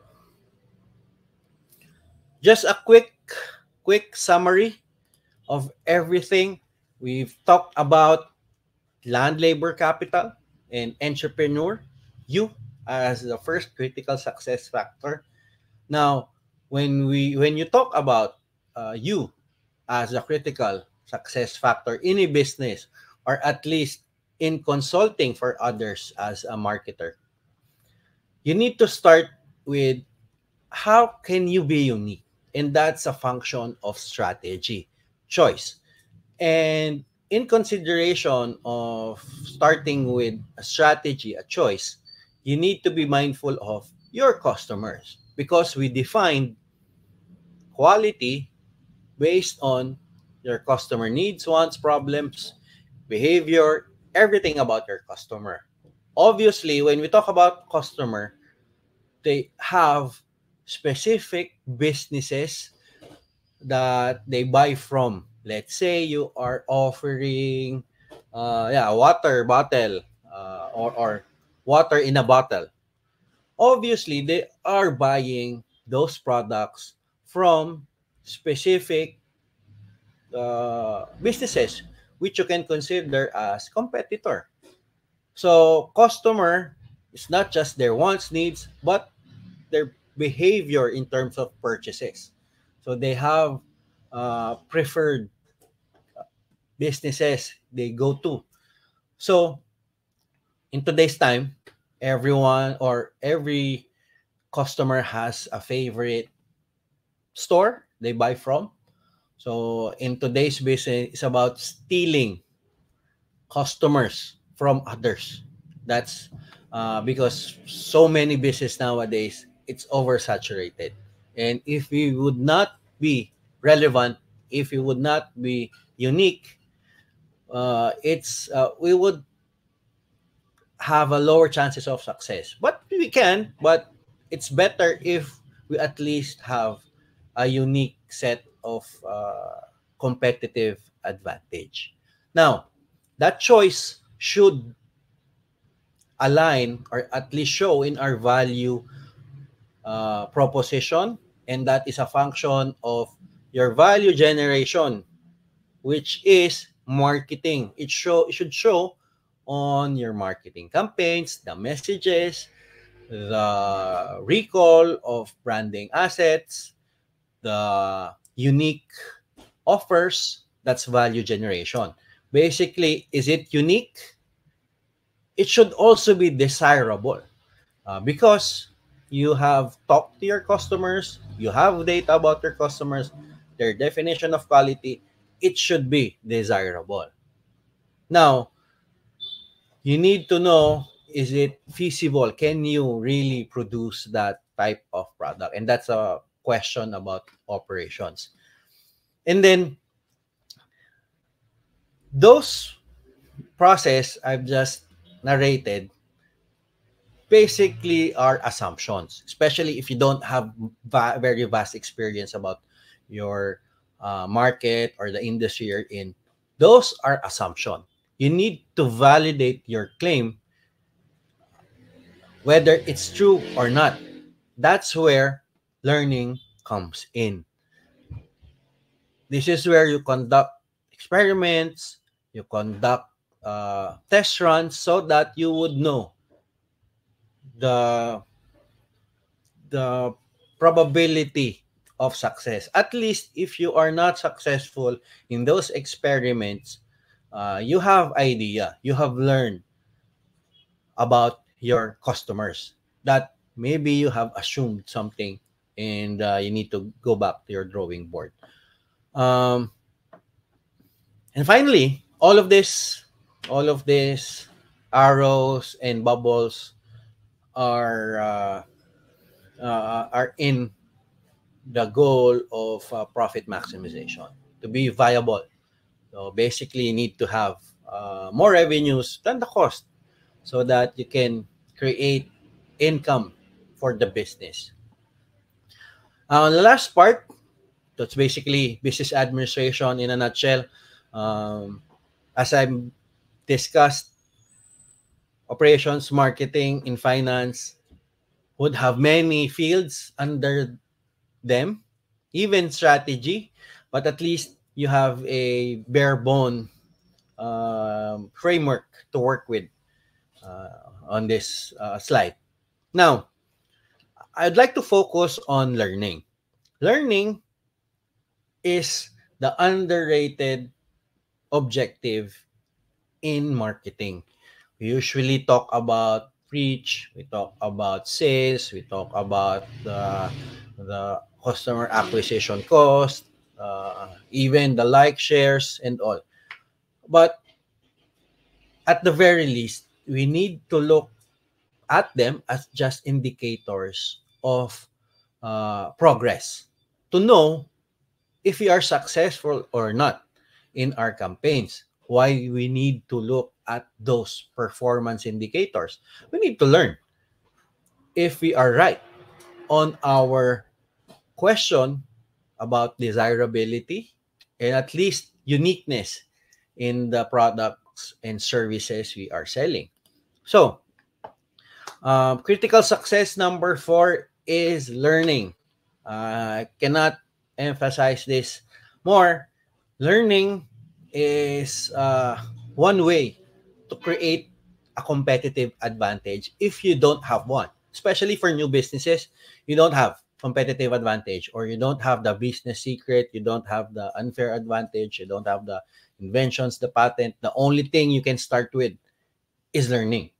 S1: Just a quick summary of everything. We've talked about land, labor, capital, and entrepreneur. You as the first critical success factor. Now, when you talk about you as a critical success factor in a business, or at least in consulting for others as a marketer, you need to start with how can you be unique, and that's a function of strategy, choice. And in consideration of starting with a strategy, a choice, you need to be mindful of your customers, because we define quality based on your customer needs, wants, problems, behavior, everything about your customer. Obviously, when we talk about customer, they have specific businesses that they buy from. Let's say you are offering a water bottle, or water in a bottle. Obviously, they are buying those products from specific businesses, which you can consider as competitor. So customer is not just their wants, needs, but their behavior in terms of purchases. So they have preferred businesses they go to. So in today's time, everyone or every customer has a favorite store they buy from. So in today's business, it's about stealing customers from others. That's because so many business nowadays, it's oversaturated. And if we would not be relevant, if we would not be unique, it's we would have a lower chances of success. But we can, but it's better if we at least have a unique set of competitive advantage. Now, that choice should align or at least show in our value proposition, and that is a function of your value generation, which is marketing. It should show on your marketing campaigns, the messages, the recall of branding assets, the unique offers. That's value generation. Basically, is it unique? It should also be desirable because you have talked to your customers, you have data about your customers, their definition of quality. It should be desirable. Now, you need to know, is it feasible? Can you really produce that type of product? And that's a question about operations. And then those process I've just narrated basically are assumptions, especially if you don't have very vast experience about your market or the industry you're in. Those are assumptions. You need to validate your claim, whether it's true or not. That's where learning comes in. This is where you conduct experiments, you conduct test runs so that you would know the the probability of success. At least if you are not successful in those experiments, you have idea, you have learned about your customers, that maybe you have assumed something and you need to go back to your drawing board. Um, and finally, all of this arrows and bubbles are are in the goal of profit maximization to be viable. So basically, you need to have more revenues than the cost so that you can create income for the business. The last part, that's basically business administration in a nutshell. Um, as I discussed, operations, marketing, in finance would have many fields under them, even strategy, but at least you have a bare bone framework to work with on this slide. Now, I'd like to focus on learning. Learning is the underrated objective in marketing. We usually talk about reach, we talk about sales, we talk about the customer acquisition cost, even the like shares and all. But at the very least, we need to look at them as just indicators of progress to know if we are successful or not in our campaigns. Why we need to look at those performance indicators? We need to learn if we are right on our question about desirability and at least uniqueness in the products and services we are selling. So, critical success number 4 is learning. I cannot emphasize this more. Learning is one way to create a competitive advantage if you don't have one. Especially for new businesses, you don't have competitive advantage, or you don't have the business secret, you don't have the unfair advantage, you don't have the inventions, the patent. The only thing you can start with is learning.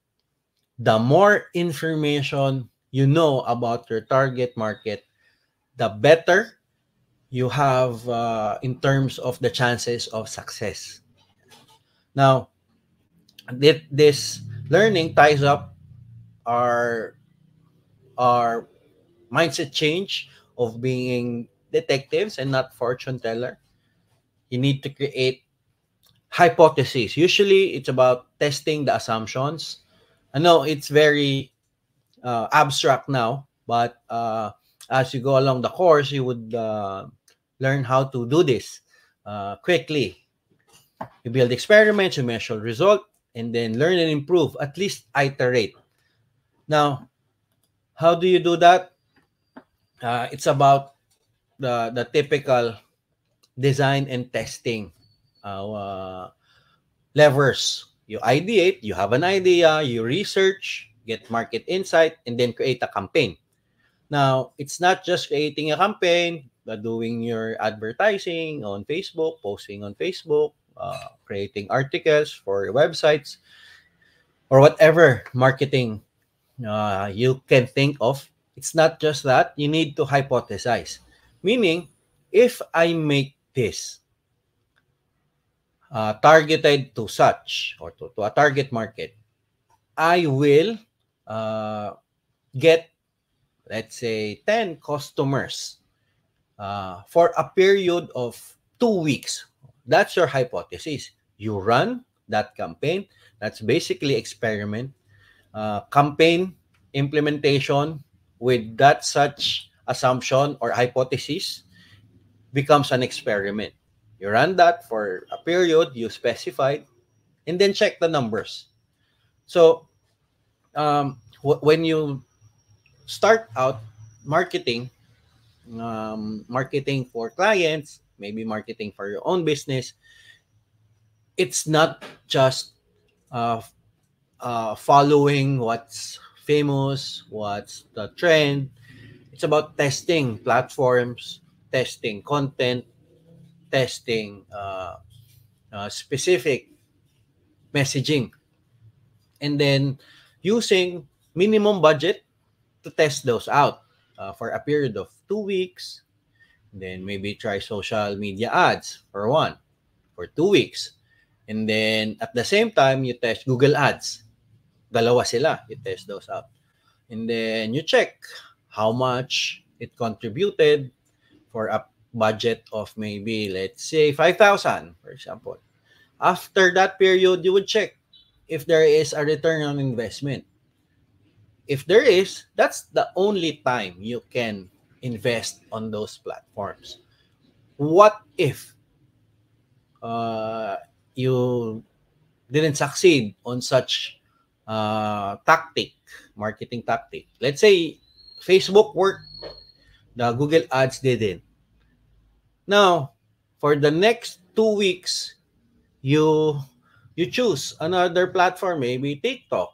S1: The more information you know about your target market, the better you have in terms of the chances of success. Now, this learning ties up our our mindset change of being detectives and not fortune teller. You need to create hypotheses. Usually, it's about testing the assumptions. I know it's very abstract now, but as you go along the course, you would learn how to do this quickly. You build experiments, you measure result, and then learn and improve. At least iterate. Now, how do you do that? It's about the typical design and testing uh, levers. You ideate, you have an idea, you research, get market insight, and then create a campaign. Now, it's not just creating a campaign, but doing your advertising on Facebook, posting on Facebook, creating articles for your websites, or whatever marketing you can think of. It's not just that. You need to hypothesize. Meaning, if I make this targeted to such or to a target market, I will uh, get, let's say, 10 customers for a period of 2 weeks. That's your hypothesis. You run that campaign. That's basically experiment. Campaign implementation with that such assumption or hypothesis becomes an experiment. You run that for a period you specified and then check the numbers. So when you start out marketing, marketing for clients, maybe marketing for your own business, it's not just uh, following what's famous, what's the trend. It's about testing platforms, testing content, testing specific messaging, and then using minimum budget to test those out for a period of 2 weeks. Then maybe try social media ads for 2 weeks. And then at the same time, you test Google Ads. Dalawa sila. You test those out. And then you check how much it contributed for a budget of maybe, let's say, 5,000, for example. After that period, you would check if there is a return on investment. If there is, that's the only time you can invest on those platforms. What if uh, you didn't succeed on such marketing tactic? Let's say Facebook worked, the Google Ads didn't. Now, for the next 2 weeks, you you choose another platform, maybe TikTok,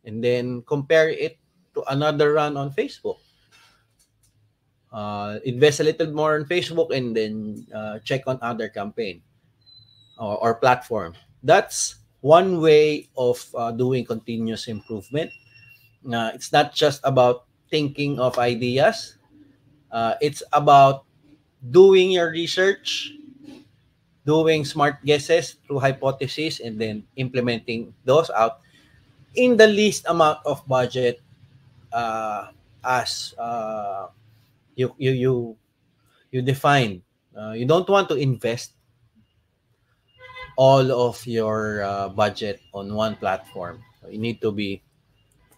S1: and then compare it to another run on Facebook. Invest a little more on Facebook and then check on other campaign or platform. That's one way of doing continuous improvement. It's not just about thinking of ideas. It's about doing your research, doing smart guesses through hypotheses, and then implementing those out in the least amount of budget uh, as you you you you define. You don't want to invest all of your budget on one platform. You need to be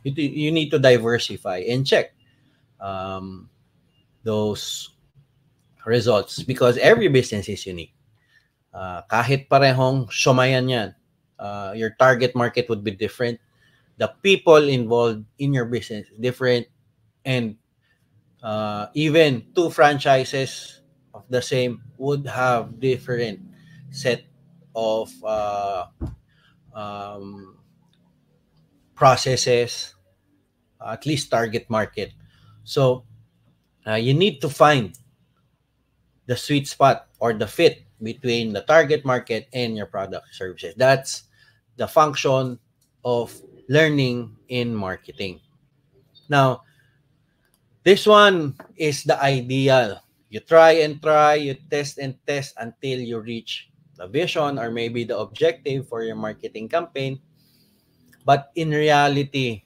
S1: you need to diversify and check um, those results because every business is unique. Kahit parehong sumayan yan, your target market would be different. The people involved in your business is different, and even two franchises of the same would have different set of um, processes, at least target market. So you need to find the sweet spot or the fit between the target market and your product services. That's the function of learning in marketing. Now, this one is the ideal. You try and try, you test and test until you reach the vision or maybe the objective for your marketing campaign. But in reality,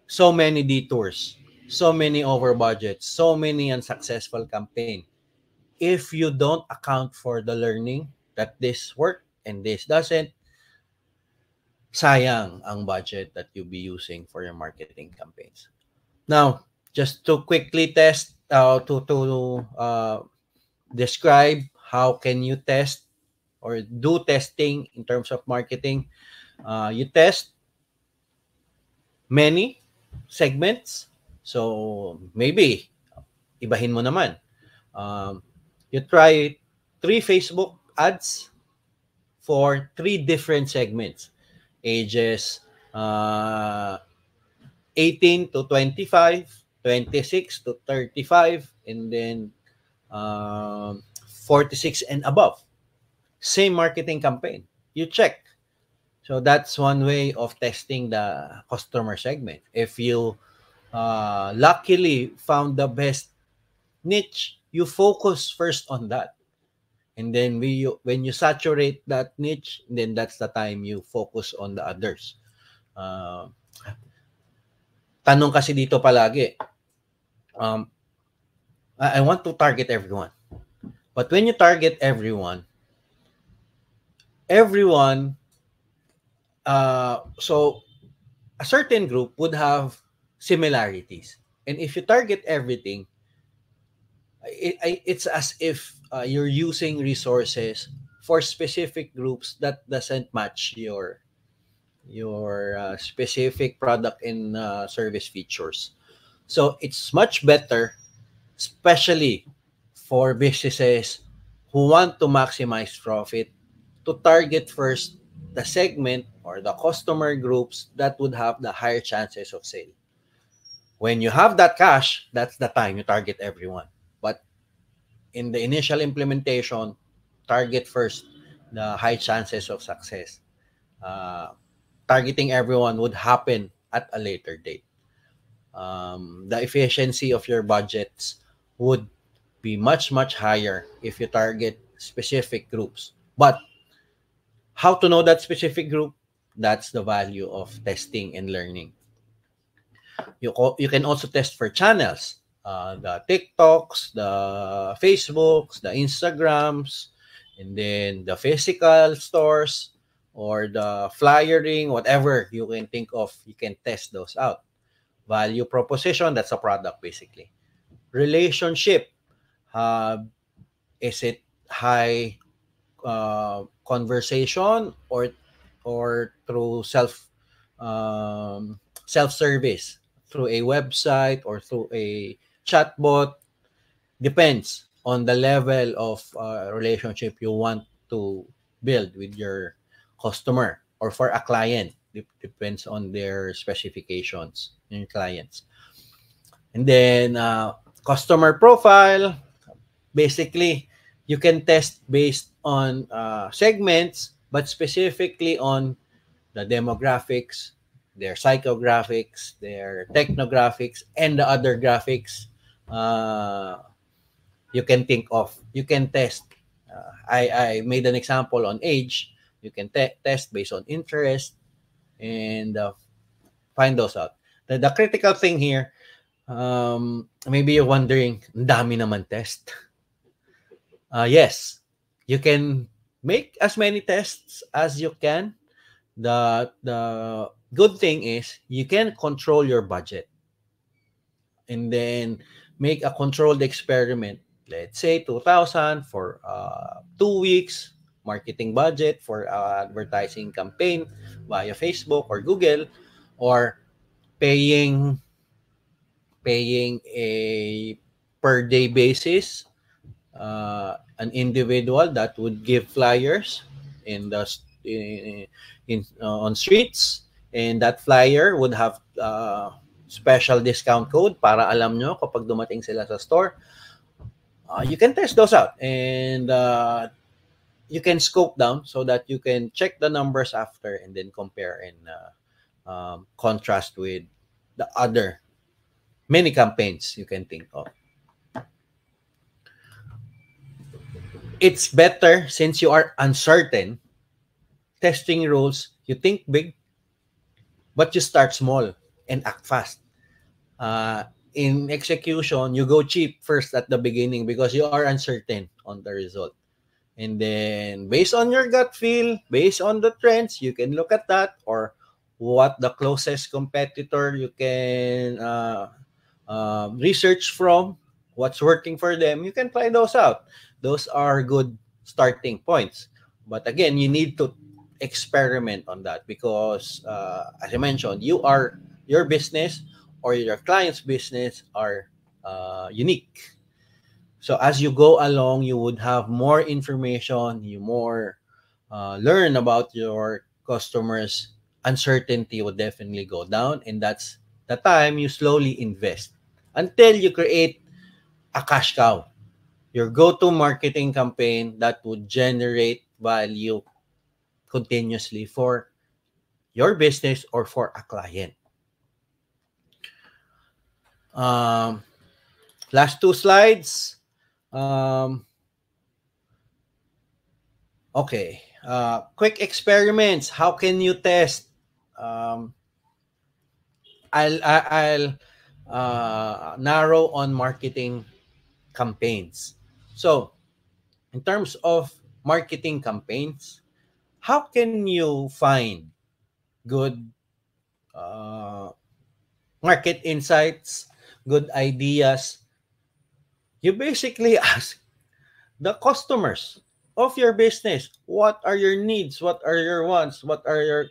S1: so many detours, so many over budgets, so many unsuccessful campaign. If you don't account for the learning that this work and this doesn't, sayang ang budget that you'll be using for your marketing campaigns. Now, just to quickly test, describe how can you test or do testing in terms of marketing. You test many segments. So, maybe, ibahin mo naman. You try 3 Facebook ads for 3 different segments. Ages 18 to 25, 26 to 35, and then 46 and above. Same marketing campaign. You check. So that's one way of testing the customer segment. If you luckily found the best niche, you focus first on that. And then when you saturate that niche, then that's the time you focus on the others. Tanong kasi dito palagi, I want to target everyone. But when you target everyone, so a certain group would have similarities. And if you target everything, it's as if you're using resources for specific groups that doesn't match your specific product and service features. So it's much better, especially for businesses who want to maximize profit, to target first the segment or the customer groups that would have the higher chances of sale. When you have that cash, that's the time you target everyone. But in the initial implementation, target first the high chances of success. Targeting everyone would happen at a later date. The efficiency of your budgets would be much, much higher if you target specific groups. But how to know that specific group? That's the value of testing and learning. You can also test for channels, the TikToks, the Facebooks, the Instagrams, and then the physical stores or the flyering, whatever you can think of, you can test those out. Value proposition, that's a product basically. Relationship, is it high conversation or through self-service, through a website or through a chatbot? Depends on the level of relationship you want to build with your customer or for a client. Depends on their specifications in clients. And then customer profile, basically you can test based on segments, but specifically on the demographics, their psychographics, their technographics, and the other graphics you can think of. You can test. I made an example on age. You can test based on interest and find those out. The critical thing here, maybe you're wondering, dami naman test. Yes, you can make as many tests as you can. The good thing is you can control your budget and then make a controlled experiment. Let's say 2,000 for 2 weeks marketing budget for advertising campaign via Facebook or Google, or paying a per day basis, an individual that would give flyers in the on streets, and that flyer would have special discount code para alam nyo kapag dumating sila sa store. You can test those out and you can scope down so that you can check the numbers after and then compare and contrast with the other many campaigns you can think of. It's better, since you are uncertain, testing rules, you think big, but you start small and act fast. Uh, in execution, you go cheap first at the beginning because you are uncertain on the result. And then based on your gut feel, based on the trends, you can look at that, or what the closest competitor you can research from, what's working for them. You can try those out. Those are good starting points. But again, you need to experiment on that because, as I mentioned, your business or your client's business are unique. So as you go along, you would have more information, you more learn about your customers. Uncertainty would definitely go down, and that's the time you slowly invest until you create a cash cow, your go-to marketing campaign that would generate value continuously for your business or for a client. Um, Last two slides. Um, okay. Quick experiments. How can you test? Um, I'll narrow on marketing campaigns. So, in terms of marketing campaigns, how can you find good uh, market insights, good ideas? You basically ask the customers of your business, what are your needs? What are your wants? What are your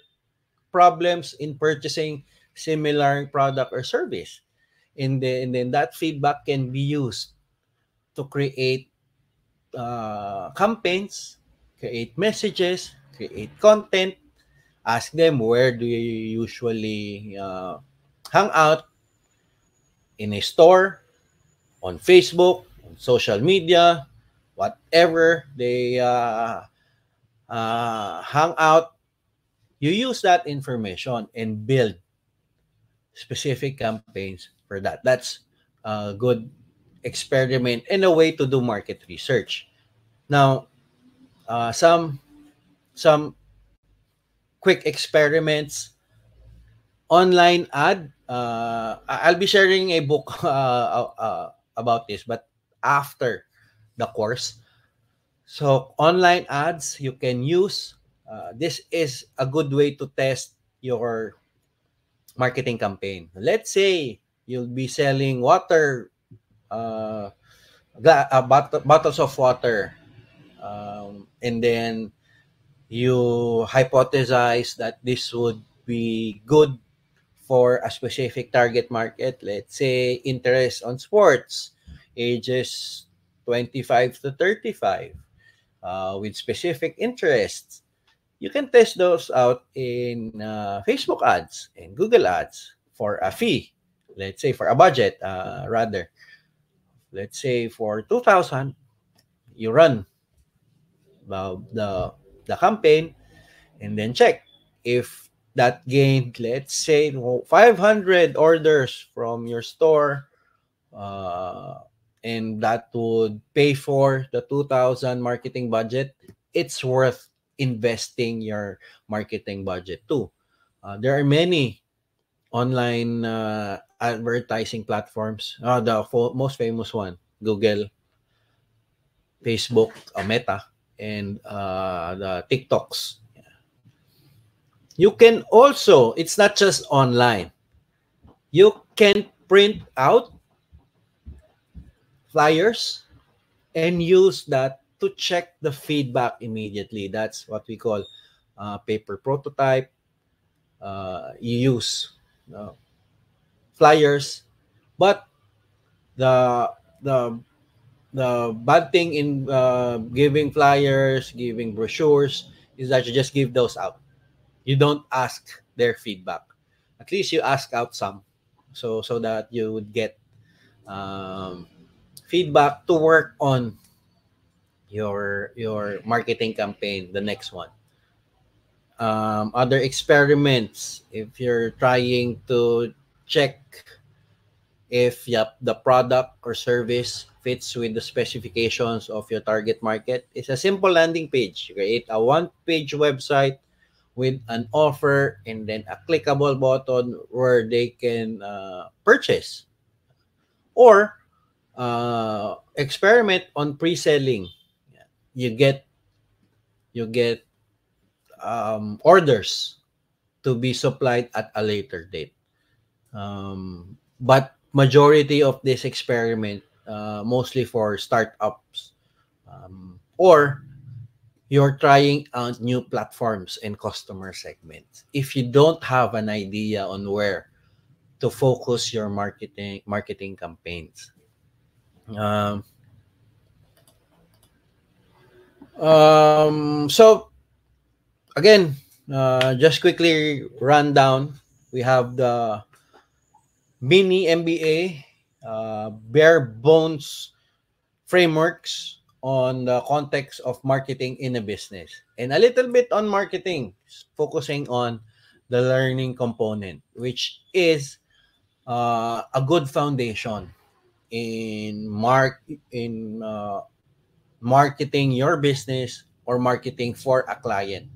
S1: problems in purchasing similar product or service? And then that feedback can be used to create campaigns, create messages, create content. Ask them, where do you usually hang out? In a store, on Facebook, on social media, whatever they hang out. You use that information and build specific campaigns for that. That's a good experiment and a way to do market research. Now, some quick experiments. Online ad. I'll be sharing a book about this, but after the course. So online ads you can use. This is a good way to test your marketing campaign. Let's say you'll be selling water, uh, bottles of water, and then you hypothesize that this would be good for a specific target market. Let's say interest on sports, ages 25 to 35, with specific interests. You can test those out in Facebook ads and Google ads for a fee. Let's say for a budget, rather. Let's say for 2,000, you run the campaign and then check if that gained, let's say, 500 orders from your store, uh, and that would pay for the 2,000 marketing budget. It's worth investing your marketing budget too. There are many online advertising platforms. The most famous one, Google, Facebook, Meta, and the TikToks. You can also, it's not just online. You can print out flyers and use that to check the feedback immediately. That's what we call paper prototype. You use flyers, but the the the bad thing in giving flyers, giving brochures, is that you just give those out. You don't ask their feedback. At least you ask out some, so that you would get um, feedback to work on your marketing campaign, the next one. Other experiments, if you're trying to check if, yep, the product or service fits with the specifications of your target market, it's a simple landing page. You create a one-page website with an offer and then a clickable button where they can purchase, or experiment on pre-selling. You get orders to be supplied at a later date. But majority of this experiment, mostly for startups, or you're trying out new platforms and customer segments. If you don't have an idea on where to focus your marketing campaigns. Um, so again, just quickly run down. We have the mini MBA, bare bones frameworks on the context of marketing in a business, and a little bit on marketing, focusing on the learning component, which is a good foundation in marketing your business or marketing for a client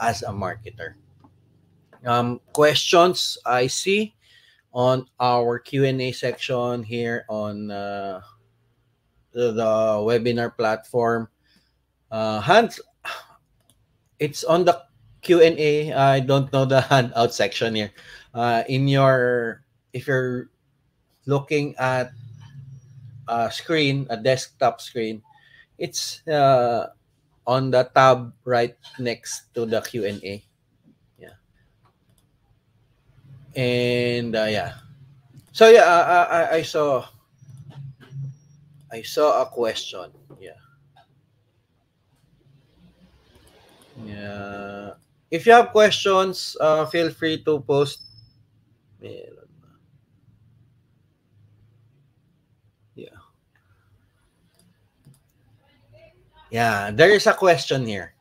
S1: as a marketer. Questions I see on our Q&A section here on the webinar platform. Hans, it's on the Q&A. I don't know the handout section here. In your, if you're looking at a screen, a desktop screen, it's on the tab right next to the Q&A. Yeah. And yeah. So yeah, I saw a question. Yeah. Yeah. If you have questions, feel free to post. Yeah. Yeah, there is a question here.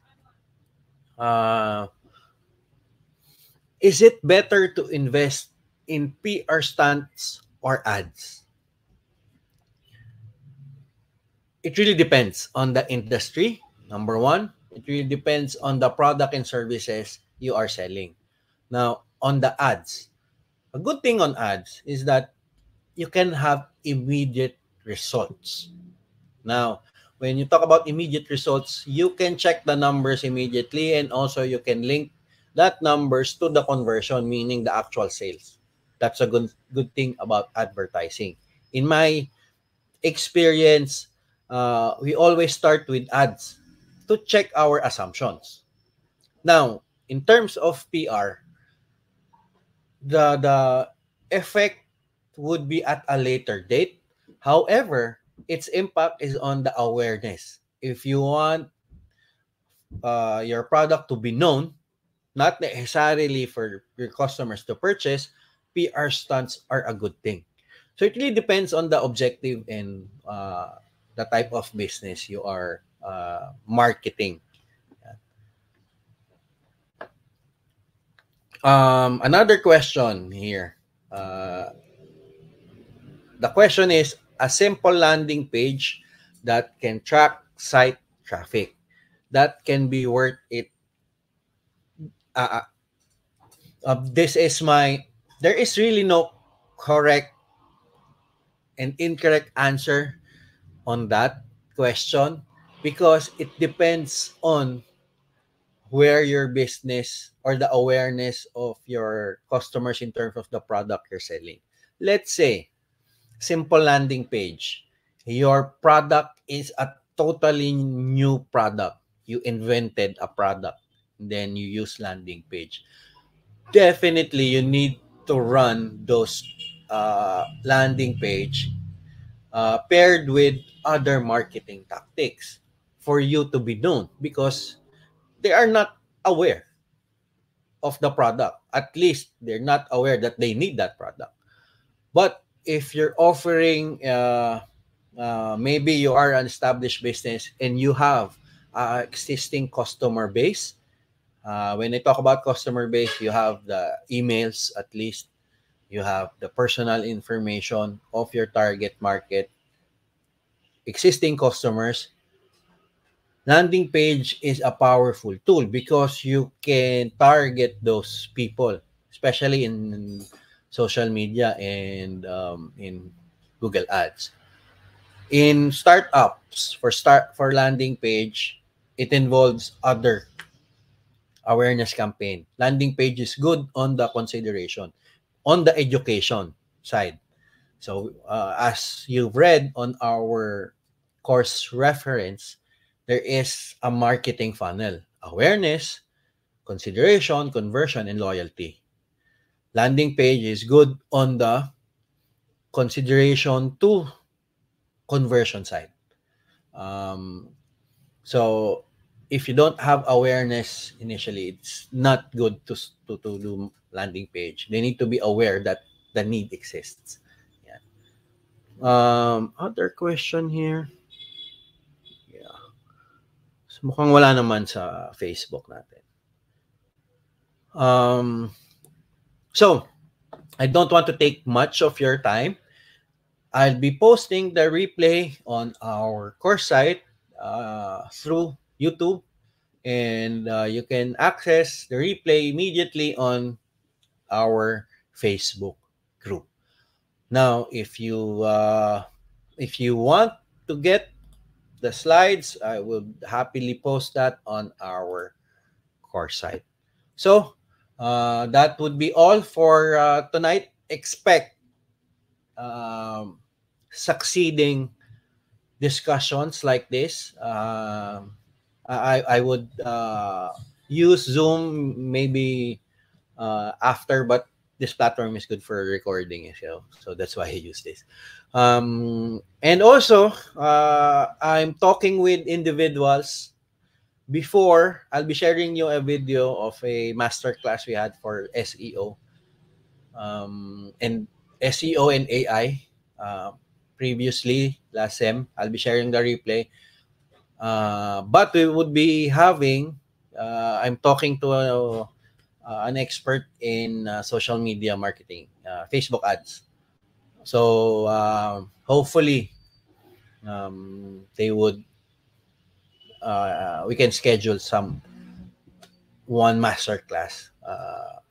S1: Is it better to invest in PR stunts or ads? It really depends on the industry. Number one, it really depends on the product and services you are selling. Now, on the ads, a good thing on ads is that you can have immediate results. Now, when you talk about immediate results, you can check the numbers immediately, and also you can link that numbers to the conversion, meaning the actual sales. That's a good thing about advertising. In my experience, we always start with ads to check our assumptions. Now, in terms of PR, the effect would be at a later date. However, its impact is on the awareness. If you want your product to be known, not necessarily for your customers to purchase, PR stunts are a good thing. So it really depends on the objective and the type of business you are marketing. Another question here. The question is a simple landing page that can track site traffic. That can be worth it. Uh, this is my, there is really no correct and incorrect answer on that question, because it depends on where your business or the awareness of your customers in terms of the product you're selling. Let's say, simple landing page. Your product is a totally new product. You invented a product, then you use landing page. Definitely, you need to run those landing page paired with other marketing tactics for you to be known, because they are not aware of the product. At least they're not aware that they need that product. But if you're offering, maybe you are an established business and you have existing customer base, When I talk about customer base, you have the emails at least, you have the personal information of your target market, existing customers. Landing page is a powerful tool because you can target those people, especially in social media and in Google Ads. In startups, for landing page, it involves other awareness campaign. Landing page is good on the consideration, on the education side. So as you've read on our course reference, there is a marketing funnel: awareness, consideration, conversion, and loyalty. Landing page is good on the consideration to conversion side. Um, so if you don't have awareness initially, it's not good to do landing page. They need to be aware that the need exists. Yeah. Other question here. Yeah. So, mukhang wala naman sa Facebook natin. So I don't want to take much of your time. I'll be posting the replay on our course site through YouTube, and you can access the replay immediately on our Facebook group. Now, if you want to get the slides, I will happily post that on our course site. So that would be all for tonight. Expect succeeding discussions like this. I would use Zoom maybe after, but this platform is good for recording, so that's why I use this. And also, I'm talking with individuals. Before, I'll be sharing you a video of a masterclass we had for SEO, and SEO and AI. Previously, last sem, I'll be sharing the replay. But we would be having, I'm talking to an expert in social media marketing, Facebook ads. So hopefully they would, we can schedule one masterclass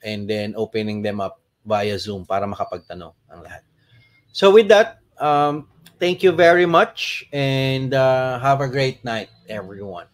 S1: and then opening them up via Zoom para makapagtanong ang lahat. So with that, thank you very much, and have a great night, everyone.